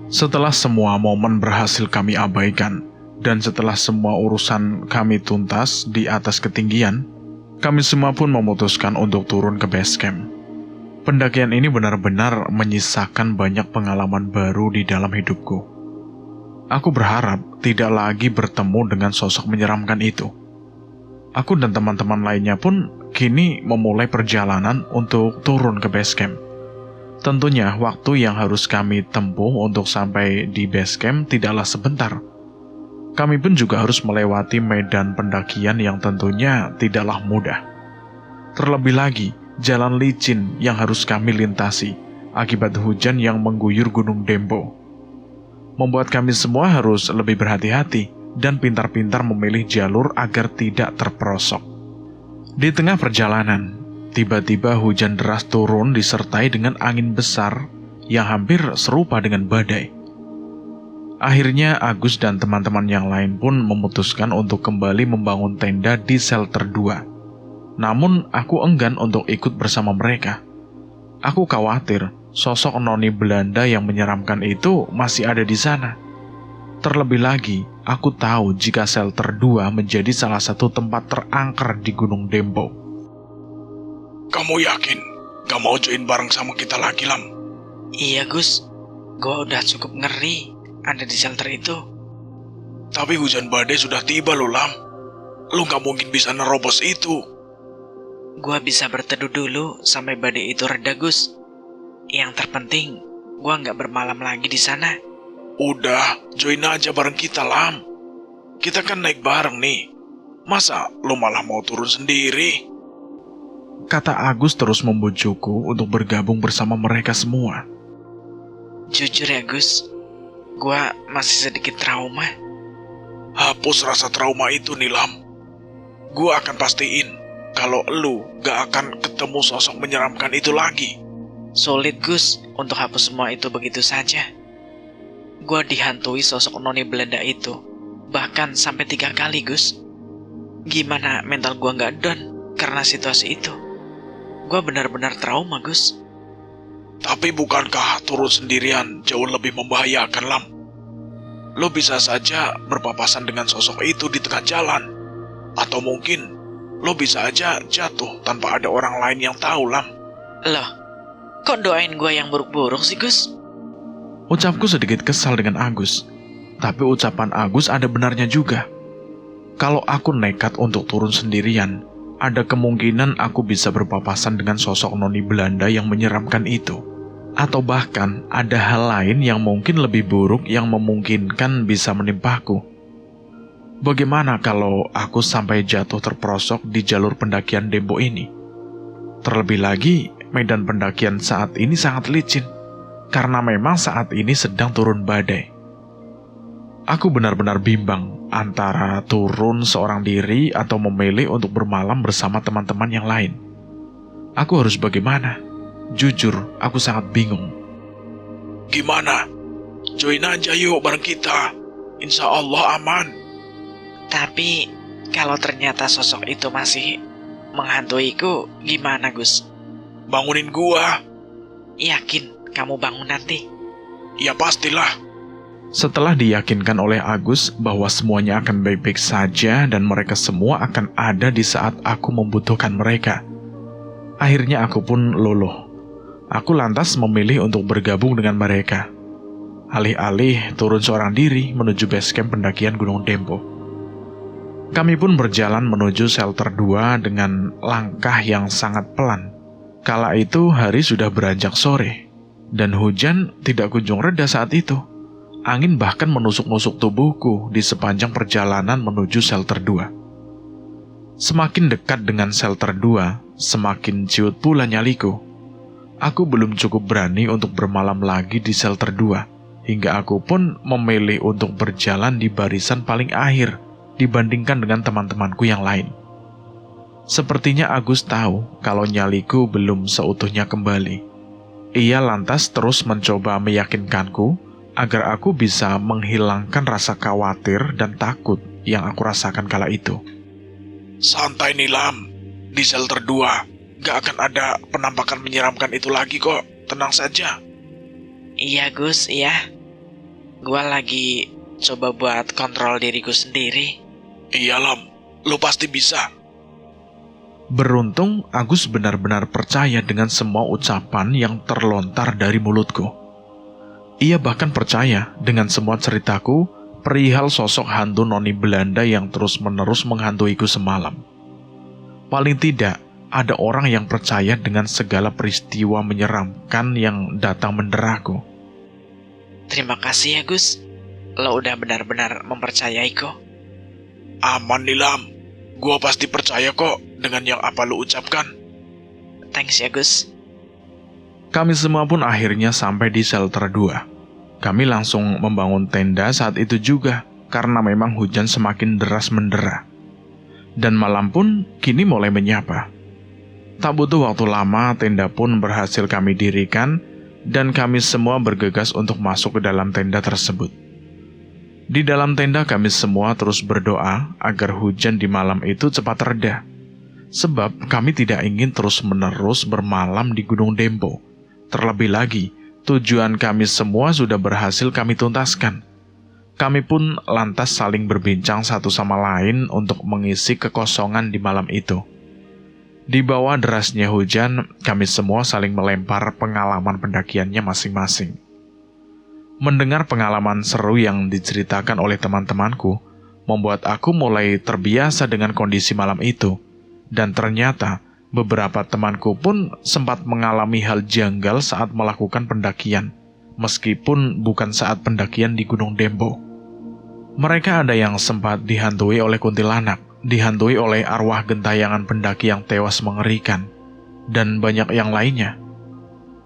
Setelah semua momen berhasil kami abaikan, dan setelah semua urusan kami tuntas di atas ketinggian, kami semua pun memutuskan untuk turun ke base camp. Pendakian ini benar-benar menyisakan banyak pengalaman baru di dalam hidupku. Aku berharap tidak lagi bertemu dengan sosok menyeramkan itu. Aku dan teman-teman lainnya pun kini memulai perjalanan untuk turun ke base camp. Tentunya waktu yang harus kami tempuh untuk sampai di base camp tidaklah sebentar. Kami pun juga harus melewati medan pendakian yang tentunya tidaklah mudah. Terlebih lagi, jalan licin yang harus kami lintasi akibat hujan yang mengguyur Gunung Dempo membuat kami semua harus lebih berhati-hati dan pintar-pintar memilih jalur agar tidak terperosok. Di tengah perjalanan, tiba-tiba hujan deras turun disertai dengan angin besar yang hampir serupa dengan badai. Akhirnya Agus dan teman-teman yang lain pun memutuskan untuk kembali membangun tenda di shelter 2. Namun aku enggan untuk ikut bersama mereka. Aku khawatir sosok noni Belanda yang menyeramkan itu masih ada di sana. Terlebih lagi, aku tahu jika shelter 2 menjadi salah satu tempat terangker di Gunung Dembo. Kamu yakin gak mau join bareng sama kita lagi, Lam? Iya Gus, gua udah cukup ngeri ada di shelter itu. Tapi hujan badai sudah tiba loh, Lam. Lu gak mungkin bisa nerobos itu. Gua bisa berteduh dulu sampai badai itu reda Gus. Yang terpenting, gua nggak bermalam lagi di sana. Udah, join aja bareng kita, Lam. Kita kan naik bareng nih. Masa lu malah mau turun sendiri? Kata Agus terus membujukku untuk bergabung bersama mereka semua. Jujur ya Gus, gua masih sedikit trauma. Hapus rasa trauma itu nih, Lam. Gua akan pastiin kalau lu gak akan ketemu sosok menyeramkan itu lagi. Sulit Gus untuk hapus semua itu begitu saja. Gua dihantui sosok noni Belanda itu, bahkan sampai 3 kali Gus. Gimana mental gua gak down karena situasi itu? Gua benar-benar trauma Gus. Tapi bukankah turun sendirian jauh lebih membahayakan, Lam? Lo bisa saja berpapasan dengan sosok itu di tengah jalan. Atau mungkin lo bisa aja jatuh tanpa ada orang lain yang tahu, Lam. Loh, kok doain gua yang buruk-buruk sih Gus? Ucapku sedikit kesal dengan Agus. Tapi ucapan Agus ada benarnya juga. Kalau aku nekat untuk turun sendirian, ada kemungkinan aku bisa berpapasan dengan sosok noni Belanda yang menyeramkan itu. Atau bahkan ada hal lain yang mungkin lebih buruk yang memungkinkan bisa menimpaku. Bagaimana kalau aku sampai jatuh terperosok di jalur pendakian Dembo ini? Terlebih lagi, medan pendakian saat ini sangat licin, karena memang saat ini sedang turun badai. Aku benar-benar bimbang antara turun seorang diri atau memilih untuk bermalam bersama teman-teman yang lain. Aku harus bagaimana? Jujur, aku sangat bingung. Gimana? Join aja yuk bareng kita. Insya Allah aman. Tapi kalau ternyata sosok itu masih menghantuiku, gimana Gus? Bangunin gua. Yakin kamu bangun nanti? Ya pastilah. Setelah diyakinkan oleh Agus bahwa semuanya akan baik-baik saja dan mereka semua akan ada di saat aku membutuhkan mereka, akhirnya aku pun luluh. Aku lantas memilih untuk bergabung dengan mereka. Alih-alih turun seorang diri menuju base camp pendakian Gunung Dembo. Kami pun berjalan menuju shelter 2 dengan langkah yang sangat pelan. Kala itu hari sudah beranjak sore, dan hujan tidak kunjung reda saat itu. Angin bahkan menusuk-nusuk tubuhku di sepanjang perjalanan menuju shelter 2. Semakin dekat dengan shelter 2, semakin ciut pula nyaliku. Aku belum cukup berani untuk bermalam lagi di shelter 2, hingga aku pun memilih untuk berjalan di barisan paling akhir dibandingkan dengan teman-temanku yang lain. Sepertinya Agus tahu kalau nyaliku belum seutuhnya kembali. Ia lantas terus mencoba meyakinkanku agar aku bisa menghilangkan rasa khawatir dan takut yang aku rasakan kala itu. Santai nih, Lam. Di shelter 2 gak akan ada penampakan menyeramkan itu lagi kok. Tenang saja. Iya Gus, iya. Gua lagi coba buat kontrol diriku sendiri. Iya, Lam. Lo pasti bisa. Beruntung Agus benar-benar percaya dengan semua ucapan yang terlontar dari mulutku. Ia bahkan percaya dengan semua ceritaku perihal sosok hantu noni Belanda yang terus-menerus menghantuiku semalam. Paling tidak, ada orang yang percaya dengan segala peristiwa menyeramkan yang datang menderaku. Terima kasih ya Gus. Lo udah benar-benar mempercayaiku. Aman nih, Lam. Gua pasti percaya kok dengan yang apa lu ucapkan. Thanks ya Gus. Kami semua pun akhirnya sampai di shelter 2. Kami langsung membangun tenda saat itu juga, karena memang hujan semakin deras mendera. Dan malam pun kini mulai menyapa. Tak butuh waktu lama, tenda pun berhasil kami dirikan, dan kami semua bergegas untuk masuk ke dalam tenda tersebut. Di dalam tenda kami semua terus berdoa agar hujan di malam itu cepat reda. Sebab kami tidak ingin terus-menerus bermalam di Gunung Dembo, Terlebih lagi, tujuan kami semua sudah berhasil kami tuntaskan. Kami pun lantas saling berbincang satu sama lain untuk mengisi kekosongan di malam itu. Di bawah derasnya hujan, kami semua saling melempar pengalaman pendakiannya masing-masing. Mendengar pengalaman seru yang diceritakan oleh teman-temanku, membuat aku mulai terbiasa dengan kondisi malam itu. Dan ternyata, beberapa temanku pun sempat mengalami hal janggal saat melakukan pendakian, meskipun bukan saat pendakian di Gunung Dembo. Mereka ada yang sempat dihantui oleh kuntilanak, dihantui oleh arwah gentayangan pendaki yang tewas mengerikan, dan banyak yang lainnya.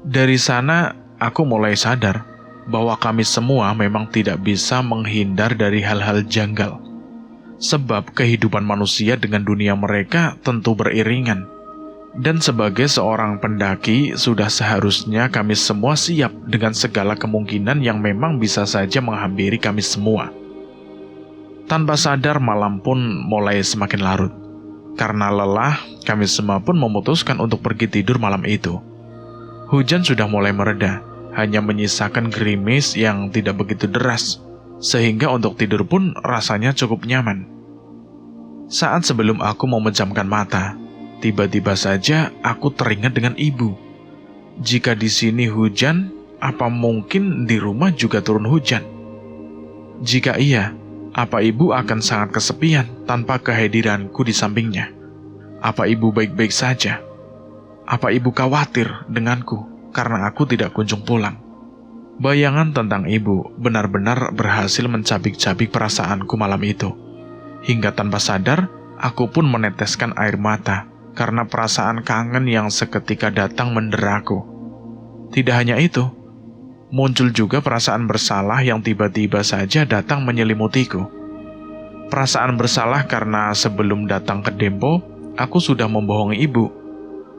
Dari sana, aku mulai sadar bahwa kami semua memang tidak bisa menghindar dari hal-hal janggal. Sebab kehidupan manusia dengan dunia mereka tentu beriringan. Dan sebagai seorang pendaki, sudah seharusnya kami semua siap dengan segala kemungkinan yang memang bisa saja menghampiri kami semua. Tanpa sadar malam pun mulai semakin larut. Karena lelah, kami semua pun memutuskan untuk pergi tidur malam itu. Hujan sudah mulai mereda, hanya menyisakan gerimis yang tidak begitu deras, sehingga untuk tidur pun rasanya cukup nyaman. Saat sebelum aku memejamkan mata, tiba-tiba saja aku teringat dengan ibu. Jika di sini hujan, apa mungkin di rumah juga turun hujan? Jika iya, apa ibu akan sangat kesepian tanpa kehadiranku di sampingnya? Apa ibu baik-baik saja? Apa ibu khawatir denganku karena aku tidak kunjung pulang? Bayangan tentang ibu benar-benar berhasil mencabik-cabik perasaanku malam itu. Hingga tanpa sadar, aku pun meneteskan air mata karena perasaan kangen yang seketika datang menderaku. Tidak hanya itu, muncul juga perasaan bersalah yang tiba-tiba saja datang menyelimutiku. Perasaan bersalah karena sebelum datang ke Dempo, aku sudah membohongi ibu.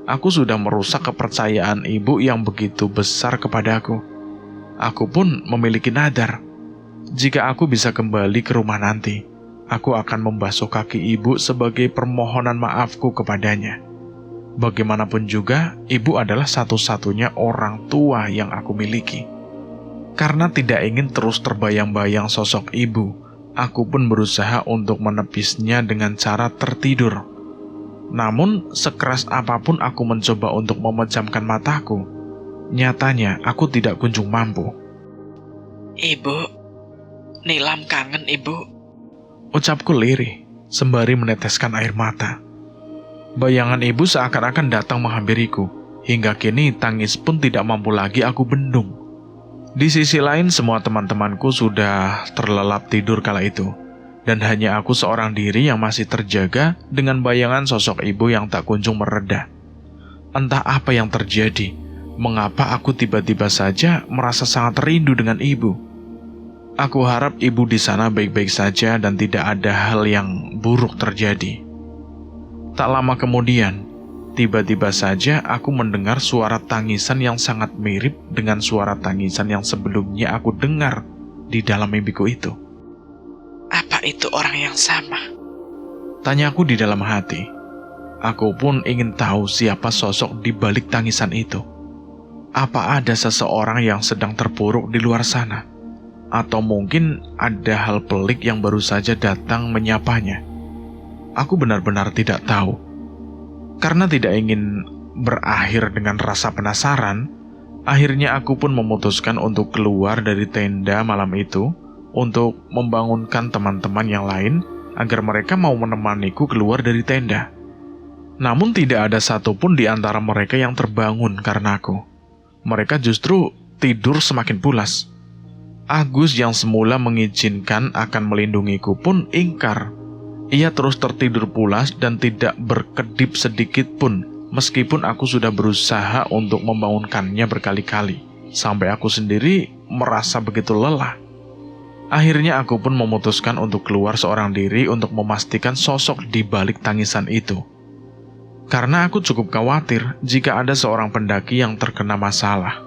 Aku sudah merusak kepercayaan ibu yang begitu besar kepadaku. Aku pun memiliki nadar. Jika aku bisa kembali ke rumah nanti, aku akan membasuh kaki ibu sebagai permohonan maafku kepadanya. Bagaimanapun juga, ibu adalah satu-satunya orang tua yang aku miliki. Karena tidak ingin terus terbayang-bayang sosok ibu, aku pun berusaha untuk menepisnya dengan cara tertidur. Namun, sekeras apapun aku mencoba untuk memejamkan mataku, nyatanya aku tidak kunjung mampu. Ibu, Nilam kangen ibu. Ucapku lirih, sembari meneteskan air mata. Bayangan ibu seakan-akan datang menghampiriku, hingga kini tangis pun tidak mampu lagi aku bendung. Di sisi lain, semua teman-temanku sudah terlelap tidur kala itu, dan hanya aku seorang diri yang masih terjaga dengan bayangan sosok ibu yang tak kunjung mereda. Entah apa yang terjadi, mengapa aku tiba-tiba saja merasa sangat rindu dengan ibu. Aku harap ibu di sana baik-baik saja dan tidak ada hal yang buruk terjadi. Tak lama kemudian, tiba-tiba saja aku mendengar suara tangisan yang sangat mirip dengan suara tangisan yang sebelumnya aku dengar di dalam mimpiku itu. Apa itu orang yang sama? Tanyaku di dalam hati. Aku pun ingin tahu siapa sosok di balik tangisan itu. Apa ada seseorang yang sedang terpuruk di luar sana? Atau mungkin ada hal pelik yang baru saja datang menyapanya. Aku benar-benar tidak tahu. Karena tidak ingin berakhir dengan rasa penasaran, akhirnya aku pun memutuskan untuk keluar dari tenda malam itu untuk membangunkan teman-teman yang lain agar mereka mau menemaniku keluar dari tenda. Namun tidak ada satupun di antara mereka yang terbangun karena aku. Mereka justru tidur semakin pulas. Agus yang semula mengizinkan akan melindungiku pun ingkar. Ia terus tertidur pulas dan tidak berkedip sedikit pun, meskipun aku sudah berusaha untuk membangunkannya berkali-kali, sampai aku sendiri merasa begitu lelah. Akhirnya aku pun memutuskan untuk keluar seorang diri untuk memastikan sosok di balik tangisan itu. Karena aku cukup khawatir jika ada seorang pendaki yang terkena masalah.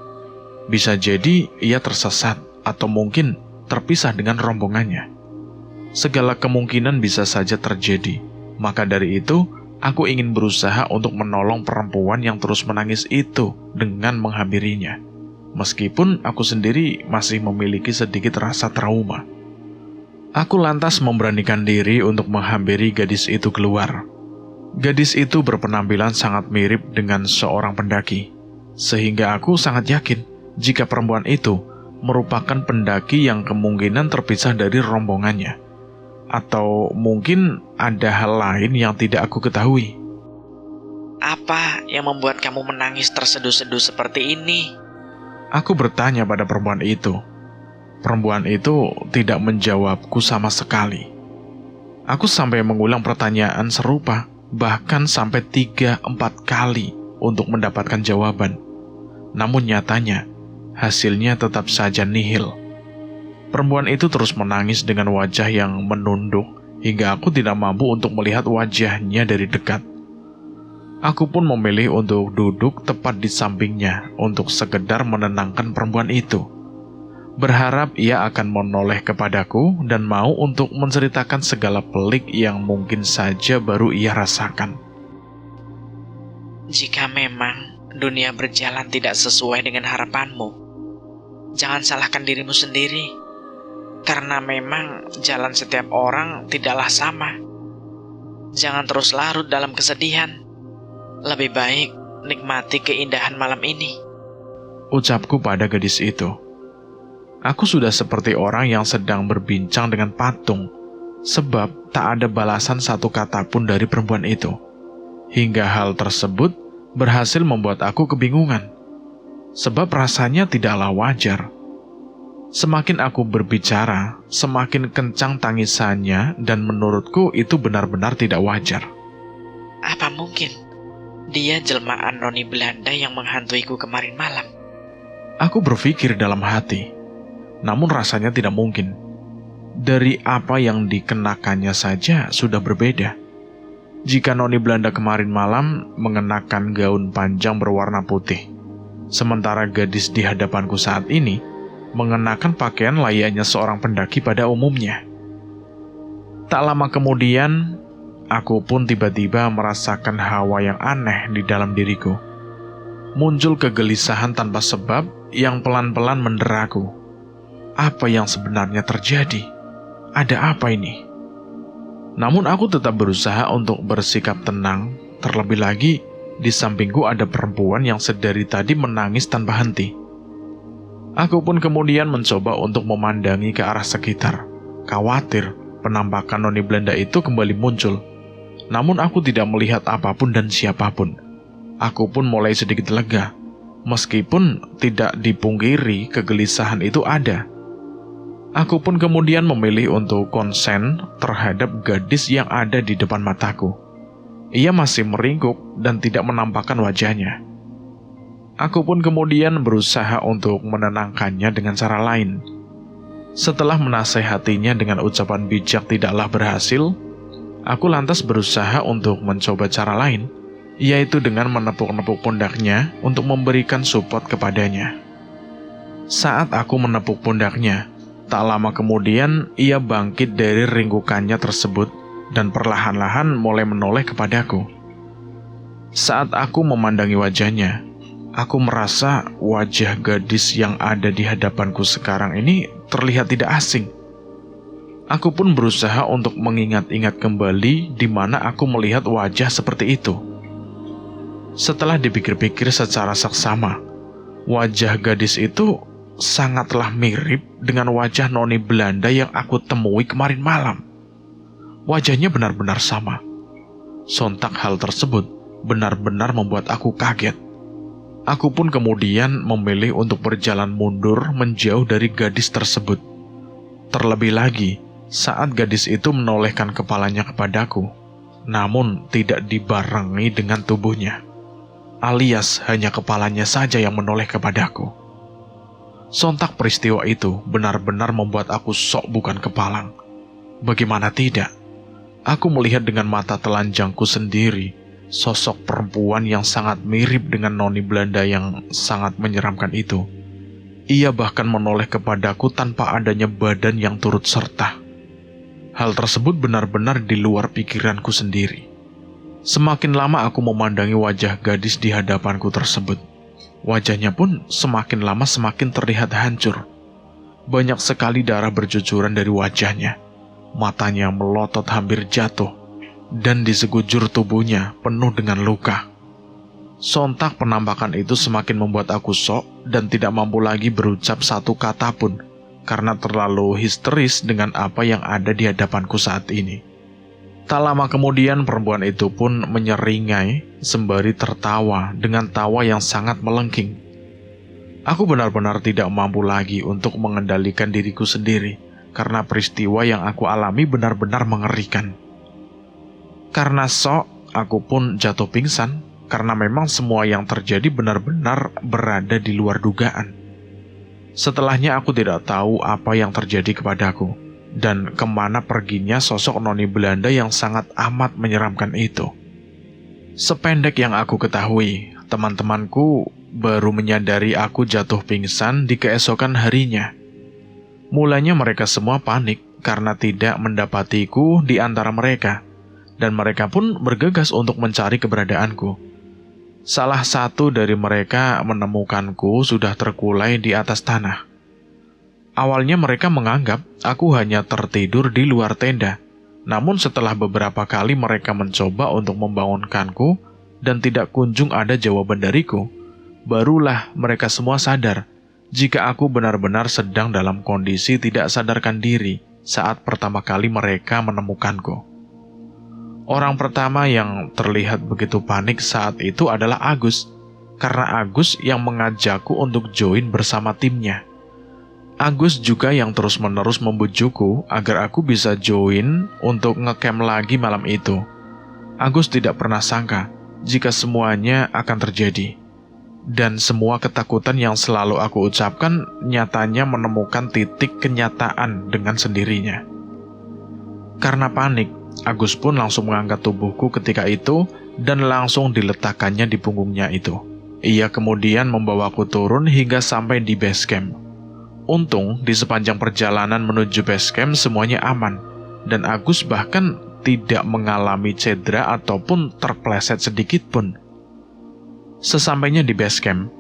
Bisa jadi ia tersesat, atau mungkin terpisah dengan rombongannya. Segala kemungkinan bisa saja terjadi. Maka dari itu, Aku ingin berusaha untuk menolong perempuan yang terus menangis itu dengan menghampirinya. Meskipun aku sendiri masih memiliki sedikit rasa trauma. Aku lantas memberanikan diri untuk menghampiri gadis itu keluar. Gadis itu berpenampilan sangat mirip dengan seorang pendaki, sehingga aku sangat yakin jika perempuan itu merupakan pendaki yang kemungkinan terpisah dari rombongannya. Atau mungkin ada hal lain yang tidak aku ketahui. Apa yang membuat kamu menangis terseduh-seduh seperti ini? Aku bertanya pada perempuan itu. Perempuan itu tidak menjawabku sama sekali. Aku sampai mengulang pertanyaan serupa, bahkan sampai 3-4 kali untuk mendapatkan jawaban. Namun nyatanya, hasilnya tetap saja nihil. Perempuan itu terus menangis dengan wajah yang menunduk, hingga aku tidak mampu untuk melihat wajahnya dari dekat. Aku pun memilih untuk duduk tepat di sampingnya untuk sekedar menenangkan perempuan itu. Berharap ia akan menoleh kepadaku dan mau untuk menceritakan segala pelik yang mungkin saja baru ia rasakan. Jika memang dunia berjalan tidak sesuai dengan harapanmu, jangan salahkan dirimu sendiri. Karena memang jalan setiap orang tidaklah sama. Jangan terus larut dalam kesedihan. Lebih baik nikmati keindahan malam ini. Ucapku pada gadis itu. Aku sudah seperti orang yang sedang berbincang dengan patung, sebab tak ada balasan satu kata pun dari perempuan itu. Hingga hal tersebut berhasil membuat aku kebingungan, sebab rasanya tidaklah wajar. Semakin aku berbicara, semakin kencang tangisannya dan menurutku itu benar-benar tidak wajar. Apa mungkin dia jelmaan noni Belanda yang menghantuiku kemarin malam? Aku berpikir dalam hati, namun rasanya tidak mungkin. Dari apa yang dikenakannya saja sudah berbeda. Jika noni Belanda kemarin malam mengenakan gaun panjang berwarna putih, sementara gadis di hadapanku saat ini mengenakan pakaian layaknya seorang pendaki pada umumnya. Tak lama kemudian, aku pun tiba-tiba merasakan hawa yang aneh di dalam diriku. Muncul kegelisahan tanpa sebab yang pelan-pelan menderaku. Apa yang sebenarnya terjadi? Ada apa ini? Namun aku tetap berusaha untuk bersikap tenang. Terlebih lagi, di sampingku ada perempuan yang sedari tadi menangis tanpa henti. Aku pun kemudian mencoba untuk memandangi ke arah sekitar. Khawatir penampakan noni Belanda itu kembali muncul. Namun aku tidak melihat apapun dan siapapun. Aku pun mulai sedikit lega, meskipun tidak dipungkiri kegelisahan itu ada. Aku pun kemudian memilih untuk konsen terhadap gadis yang ada di depan mataku. Ia masih meringkuk dan tidak menampakkan wajahnya. Aku pun kemudian berusaha untuk menenangkannya dengan cara lain. Setelah menasehatinya dengan ucapan bijak tidaklah berhasil, aku lantas berusaha untuk mencoba cara lain, yaitu dengan menepuk-nepuk pundaknya untuk memberikan support kepadanya. Saat aku menepuk pundaknya, tak lama kemudian ia bangkit dari ringkukannya tersebut dan perlahan-lahan mulai menoleh kepadaku. Saat aku memandangi wajahnya, aku merasa wajah gadis yang ada di hadapanku sekarang ini terlihat tidak asing. Aku pun berusaha untuk mengingat-ingat kembali di mana aku melihat wajah seperti itu. Setelah dipikir-pikir secara seksama, wajah gadis itu sangatlah mirip dengan wajah noni Belanda yang aku temui kemarin malam. Wajahnya benar-benar sama. Sontak hal tersebut benar-benar membuat aku kaget. Aku pun kemudian memilih untuk berjalan mundur menjauh dari gadis tersebut. Terlebih lagi, saat gadis itu menolehkan kepalanya kepadaku, namun tidak dibarengi dengan tubuhnya, alias hanya kepalanya saja yang menoleh kepadaku. Sontak peristiwa itu benar-benar membuat aku sok bukan kepalang. Bagaimana tidak? Aku melihat dengan mata telanjangku sendiri sosok perempuan yang sangat mirip dengan noni Belanda yang sangat menyeramkan itu. Ia bahkan menoleh kepadaku tanpa adanya badan yang turut serta. Hal tersebut benar-benar di luar pikiranku sendiri. Semakin lama aku memandangi wajah gadis di hadapanku tersebut. Wajahnya pun semakin lama semakin terlihat hancur. Banyak sekali darah bercucuran dari wajahnya. Matanya melotot hampir jatuh, dan di sekujur tubuhnya penuh dengan luka. Sontak penampakan itu semakin membuat aku syok dan tidak mampu lagi berucap satu kata pun, karena terlalu histeris dengan apa yang ada di hadapanku saat ini. Tak lama kemudian perempuan itu pun menyeringai sembari tertawa dengan tawa yang sangat melengking. Aku benar-benar tidak mampu lagi untuk mengendalikan diriku sendiri karena peristiwa yang aku alami benar-benar mengerikan. Karena syok, aku pun jatuh pingsan karena memang semua yang terjadi benar-benar berada di luar dugaan. Setelahnya aku tidak tahu apa yang terjadi kepadaku dan kemana perginya sosok noni Belanda yang sangat amat menyeramkan itu. Sependek yang aku ketahui, teman-temanku baru menyadari aku jatuh pingsan di keesokan harinya. Mulanya mereka semua panik karena tidak mendapatiku di antara mereka, dan mereka pun bergegas untuk mencari keberadaanku. Salah satu dari mereka menemukanku sudah terkulai di atas tanah. Awalnya mereka menganggap aku hanya tertidur di luar tenda, namun setelah beberapa kali mereka mencoba untuk membangunkanku dan tidak kunjung ada jawaban dariku, barulah mereka semua sadar jika aku benar-benar sedang dalam kondisi tidak sadarkan diri saat pertama kali mereka menemukanku. Orang pertama yang terlihat begitu panik saat itu adalah Agus, karena Agus yang mengajakku untuk join bersama timnya. Agus juga yang terus-menerus membujukku agar aku bisa join untuk ngecamp lagi malam itu. Agus tidak pernah sangka jika semuanya akan terjadi. Dan semua ketakutan yang selalu aku ucapkan nyatanya menemukan titik kenyataan dengan sendirinya. Karena panik, Agus pun langsung mengangkat tubuhku ketika itu dan langsung diletakkannya di punggungnya itu. Ia kemudian membawaku turun hingga sampai di base camp. Untung di sepanjang perjalanan menuju base camp semuanya aman, dan Agus bahkan tidak mengalami cedera ataupun terpleset sedikit pun. Sesampainya di base camp,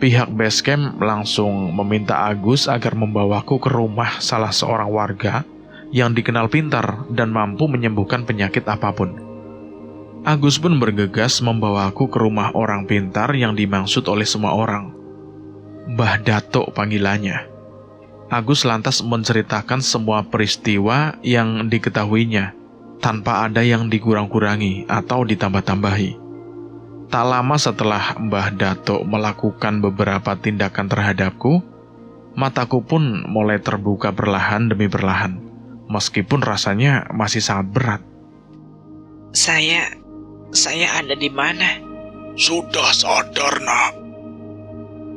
pihak base camp langsung meminta Agus agar membawaku ke rumah salah seorang warga yang dikenal pintar dan mampu menyembuhkan penyakit apapun. Agus pun bergegas membawaku ke rumah orang pintar yang dimaksud oleh semua orang. Mbah Datuk panggilannya. Agus lantas menceritakan semua peristiwa yang diketahuinya, tanpa ada yang dikurang-kurangi atau ditambah-tambahi. Tak lama setelah Mbah Datuk melakukan beberapa tindakan terhadapku, mataku pun mulai terbuka perlahan demi perlahan, meskipun rasanya masih sangat berat. Saya ada di mana? Sudah sadar, Nak?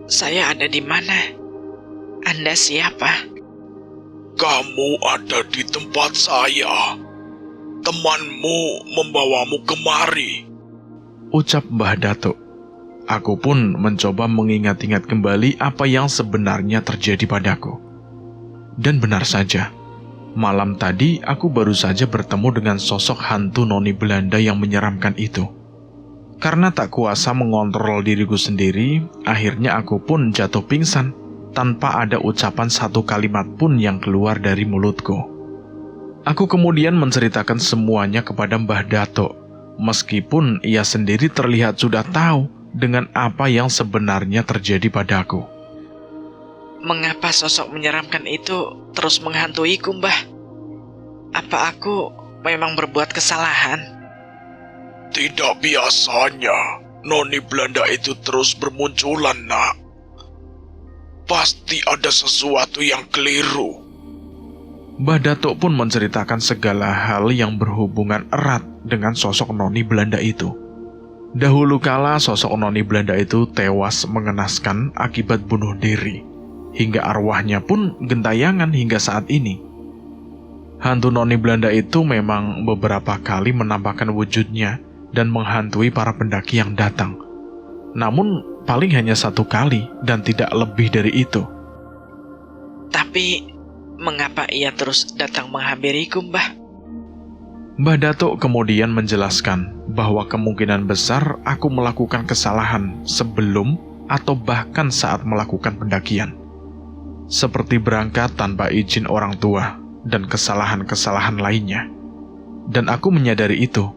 Saya ada di mana? Anda siapa? Kamu ada di tempat saya. Temanmu membawamu kemari. Ucap Mbah Datuk. Aku pun mencoba mengingat-ingat kembali apa yang sebenarnya terjadi padaku. Dan benar saja, malam tadi aku baru saja bertemu dengan sosok hantu noni Belanda yang menyeramkan itu. Karena tak kuasa mengontrol diriku sendiri, akhirnya aku pun jatuh pingsan tanpa ada ucapan satu kalimat pun yang keluar dari mulutku. Aku kemudian menceritakan semuanya kepada Mbah Datuk, meskipun ia sendiri terlihat sudah tahu dengan apa yang sebenarnya terjadi padaku. Mengapa sosok menyeramkan itu terus menghantuiku, Mbah? Apa aku memang berbuat kesalahan? Tidak biasanya noni Belanda itu terus bermunculan, Nak. Pasti ada sesuatu yang keliru. Mbah Datuk pun menceritakan segala hal yang berhubungan erat dengan sosok noni Belanda itu. Dahulu kala sosok noni Belanda itu tewas mengenaskan akibat bunuh diri, hingga arwahnya pun gentayangan hingga saat ini. Hantu noni Belanda itu memang beberapa kali menampakkan wujudnya dan menghantui para pendaki yang datang. Namun paling hanya satu kali dan tidak lebih dari itu. Tapi mengapa ia terus datang menghampiriku, Mbah? Mbah Datuk kemudian menjelaskan bahwa kemungkinan besar aku melakukan kesalahan sebelum atau bahkan saat melakukan pendakian. Seperti berangkat tanpa izin orang tua dan kesalahan-kesalahan lainnya. Dan aku menyadari itu,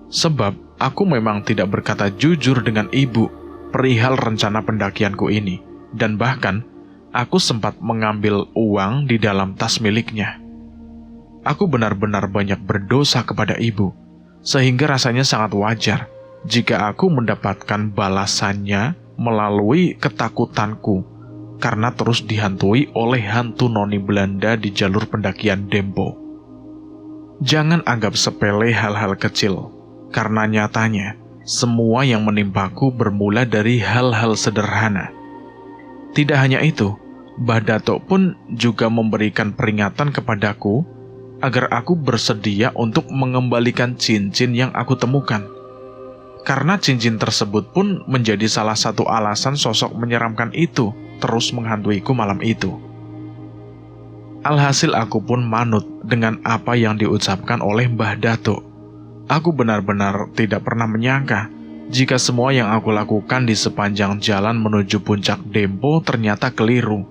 sebab aku memang tidak berkata jujur dengan ibu perihal rencana pendakianku ini, dan bahkan aku sempat mengambil uang di dalam tas miliknya. Aku benar-benar banyak berdosa kepada ibu, sehingga rasanya sangat wajar jika aku mendapatkan balasannya melalui ketakutanku karena terus dihantui oleh hantu noni Belanda di jalur pendakian Dempo. Jangan anggap sepele hal-hal kecil, karena nyatanya semua yang menimpaku bermula dari hal-hal sederhana. Tidak hanya itu, Mbah Datuk pun juga memberikan peringatan kepadaku agar aku bersedia untuk mengembalikan cincin yang aku temukan. Karena cincin tersebut pun menjadi salah satu alasan sosok menyeramkan itu terus menghantuiku malam itu. Alhasil aku pun manut dengan apa yang diucapkan oleh Mbah Datuk. Aku benar-benar tidak pernah menyangka jika semua yang aku lakukan di sepanjang jalan menuju puncak Dempo ternyata keliru.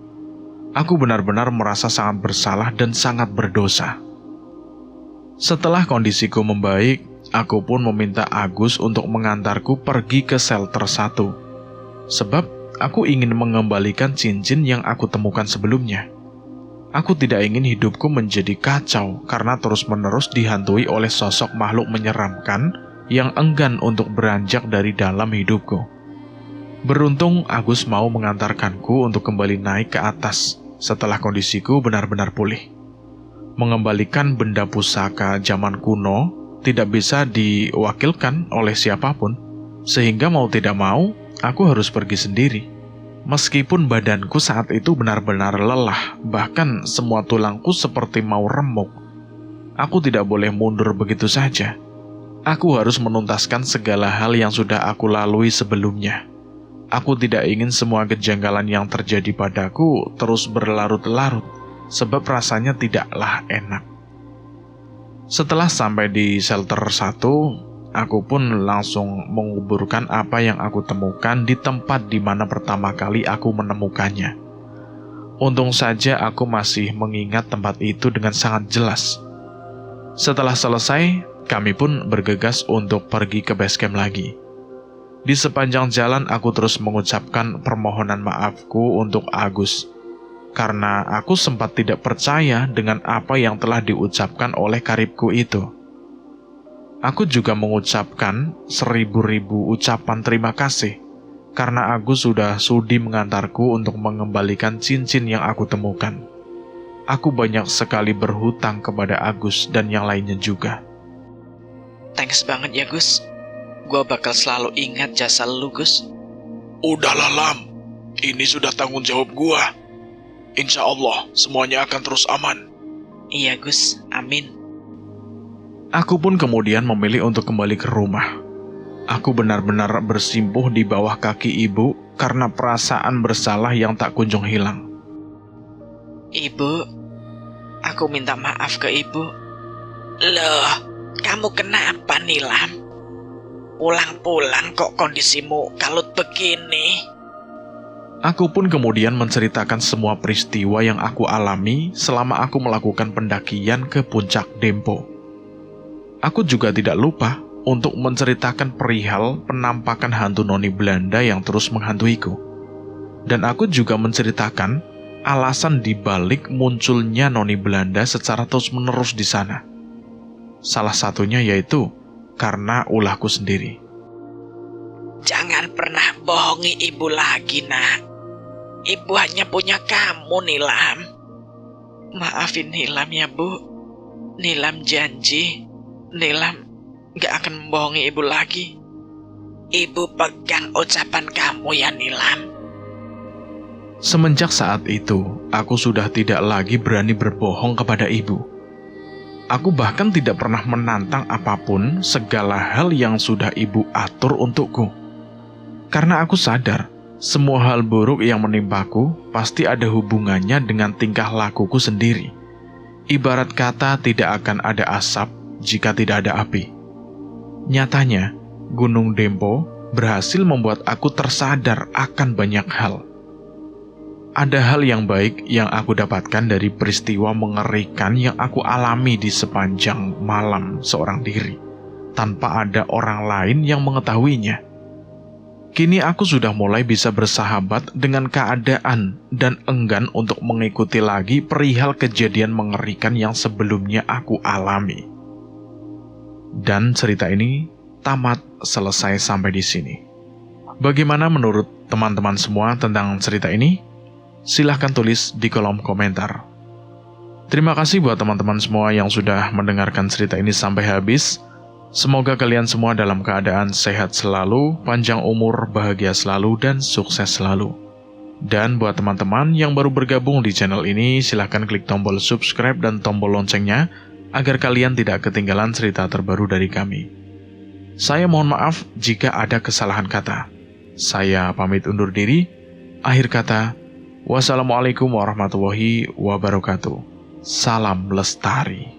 Aku benar-benar merasa sangat bersalah dan sangat berdosa. Setelah kondisiku membaik, aku pun meminta Agus untuk mengantarku pergi ke shelter 1. Sebab aku ingin mengembalikan cincin yang aku temukan sebelumnya. Aku tidak ingin hidupku menjadi kacau karena terus-menerus dihantui oleh sosok makhluk menyeramkan yang enggan untuk beranjak dari dalam hidupku. Beruntung Agus mau mengantarkanku untuk kembali naik ke atas setelah kondisiku benar-benar pulih. Mengembalikan benda pusaka zaman kuno tidak bisa diwakilkan oleh siapapun, sehingga mau tidak mau, aku harus pergi sendiri. Meskipun badanku saat itu benar-benar lelah, bahkan semua tulangku seperti mau remuk. Aku tidak boleh mundur begitu saja. Aku harus menuntaskan segala hal yang sudah aku lalui sebelumnya. Aku tidak ingin semua kejanggalan yang terjadi padaku terus berlarut-larut, sebab rasanya tidaklah enak. Setelah sampai di shelter 1, aku pun langsung menguburkan apa yang aku temukan di tempat di mana pertama kali aku menemukannya. Untung saja aku masih mengingat tempat itu dengan sangat jelas. Setelah selesai, kami pun bergegas untuk pergi ke base camp lagi. Di sepanjang jalan aku terus mengucapkan permohonan maafku untuk Agus, karena aku sempat tidak percaya dengan apa yang telah diucapkan oleh karibku itu. Aku juga mengucapkan 1000 ucapan terima kasih, karena Agus sudah sudi mengantarku untuk mengembalikan cincin yang aku temukan. Aku banyak sekali berhutang kepada Agus dan yang lainnya juga. Thanks banget ya Gus. Gua bakal selalu ingat jasa lu Gus. Udahlah Lam, ini sudah tanggung jawab gua. Insya Allah semuanya akan terus aman. Iya Gus, amin. Aku pun kemudian memilih untuk kembali ke rumah. Aku benar-benar bersimpuh di bawah kaki ibu karena perasaan bersalah yang tak kunjung hilang. Ibu, aku minta maaf ke ibu. Loh, kamu kenapa Nilam? Pulang-pulang kok kondisimu kalut begini? Aku pun kemudian menceritakan semua peristiwa yang aku alami selama aku melakukan pendakian ke puncak Dempo. Aku juga tidak lupa untuk menceritakan perihal penampakan hantu noni Belanda yang terus menghantuiku. Dan aku juga menceritakan alasan dibalik munculnya noni Belanda secara terus-menerus di sana. Salah satunya yaitu karena ulahku sendiri. Jangan pernah bohongi ibu lagi, nak. Ibu hanya punya kamu, Nilam. Maafin Nilam ya, Bu. Nilam janji, Nilam gak akan membohongi ibu lagi. Ibu pegang ucapan kamu ya, Nilam. Semenjak saat itu, aku sudah tidak lagi berani berbohong kepada ibu. Aku bahkan tidak pernah menantang apapun segala hal yang sudah ibu atur untukku. Karena aku sadar, semua hal buruk yang menimpaku pasti ada hubungannya dengan tingkah lakuku sendiri. Ibarat kata tidak akan ada asap jika tidak ada api. Nyatanya, Gunung Dempo berhasil membuat aku tersadar akan banyak hal. Ada hal yang baik yang aku dapatkan dari peristiwa mengerikan yang aku alami di sepanjang malam seorang diri, tanpa ada orang lain yang mengetahuinya. Kini aku sudah mulai bisa bersahabat dengan keadaan dan enggan untuk mengikuti lagi perihal kejadian mengerikan yang sebelumnya aku alami. Dan cerita ini tamat selesai sampai di sini. Bagaimana menurut teman-teman semua tentang cerita ini? Silahkan tulis di kolom komentar. Terima kasih buat teman-teman semua yang sudah mendengarkan cerita ini sampai habis. Semoga kalian semua dalam keadaan sehat selalu, panjang umur, bahagia selalu, dan sukses selalu. Dan buat teman-teman yang baru bergabung di channel ini, silahkan klik tombol subscribe dan tombol loncengnya agar kalian tidak ketinggalan cerita terbaru dari kami. Saya mohon maaf jika ada kesalahan kata. Saya pamit undur diri. Akhir kata, wassalamualaikum warahmatullahi wabarakatuh. Salam lestari.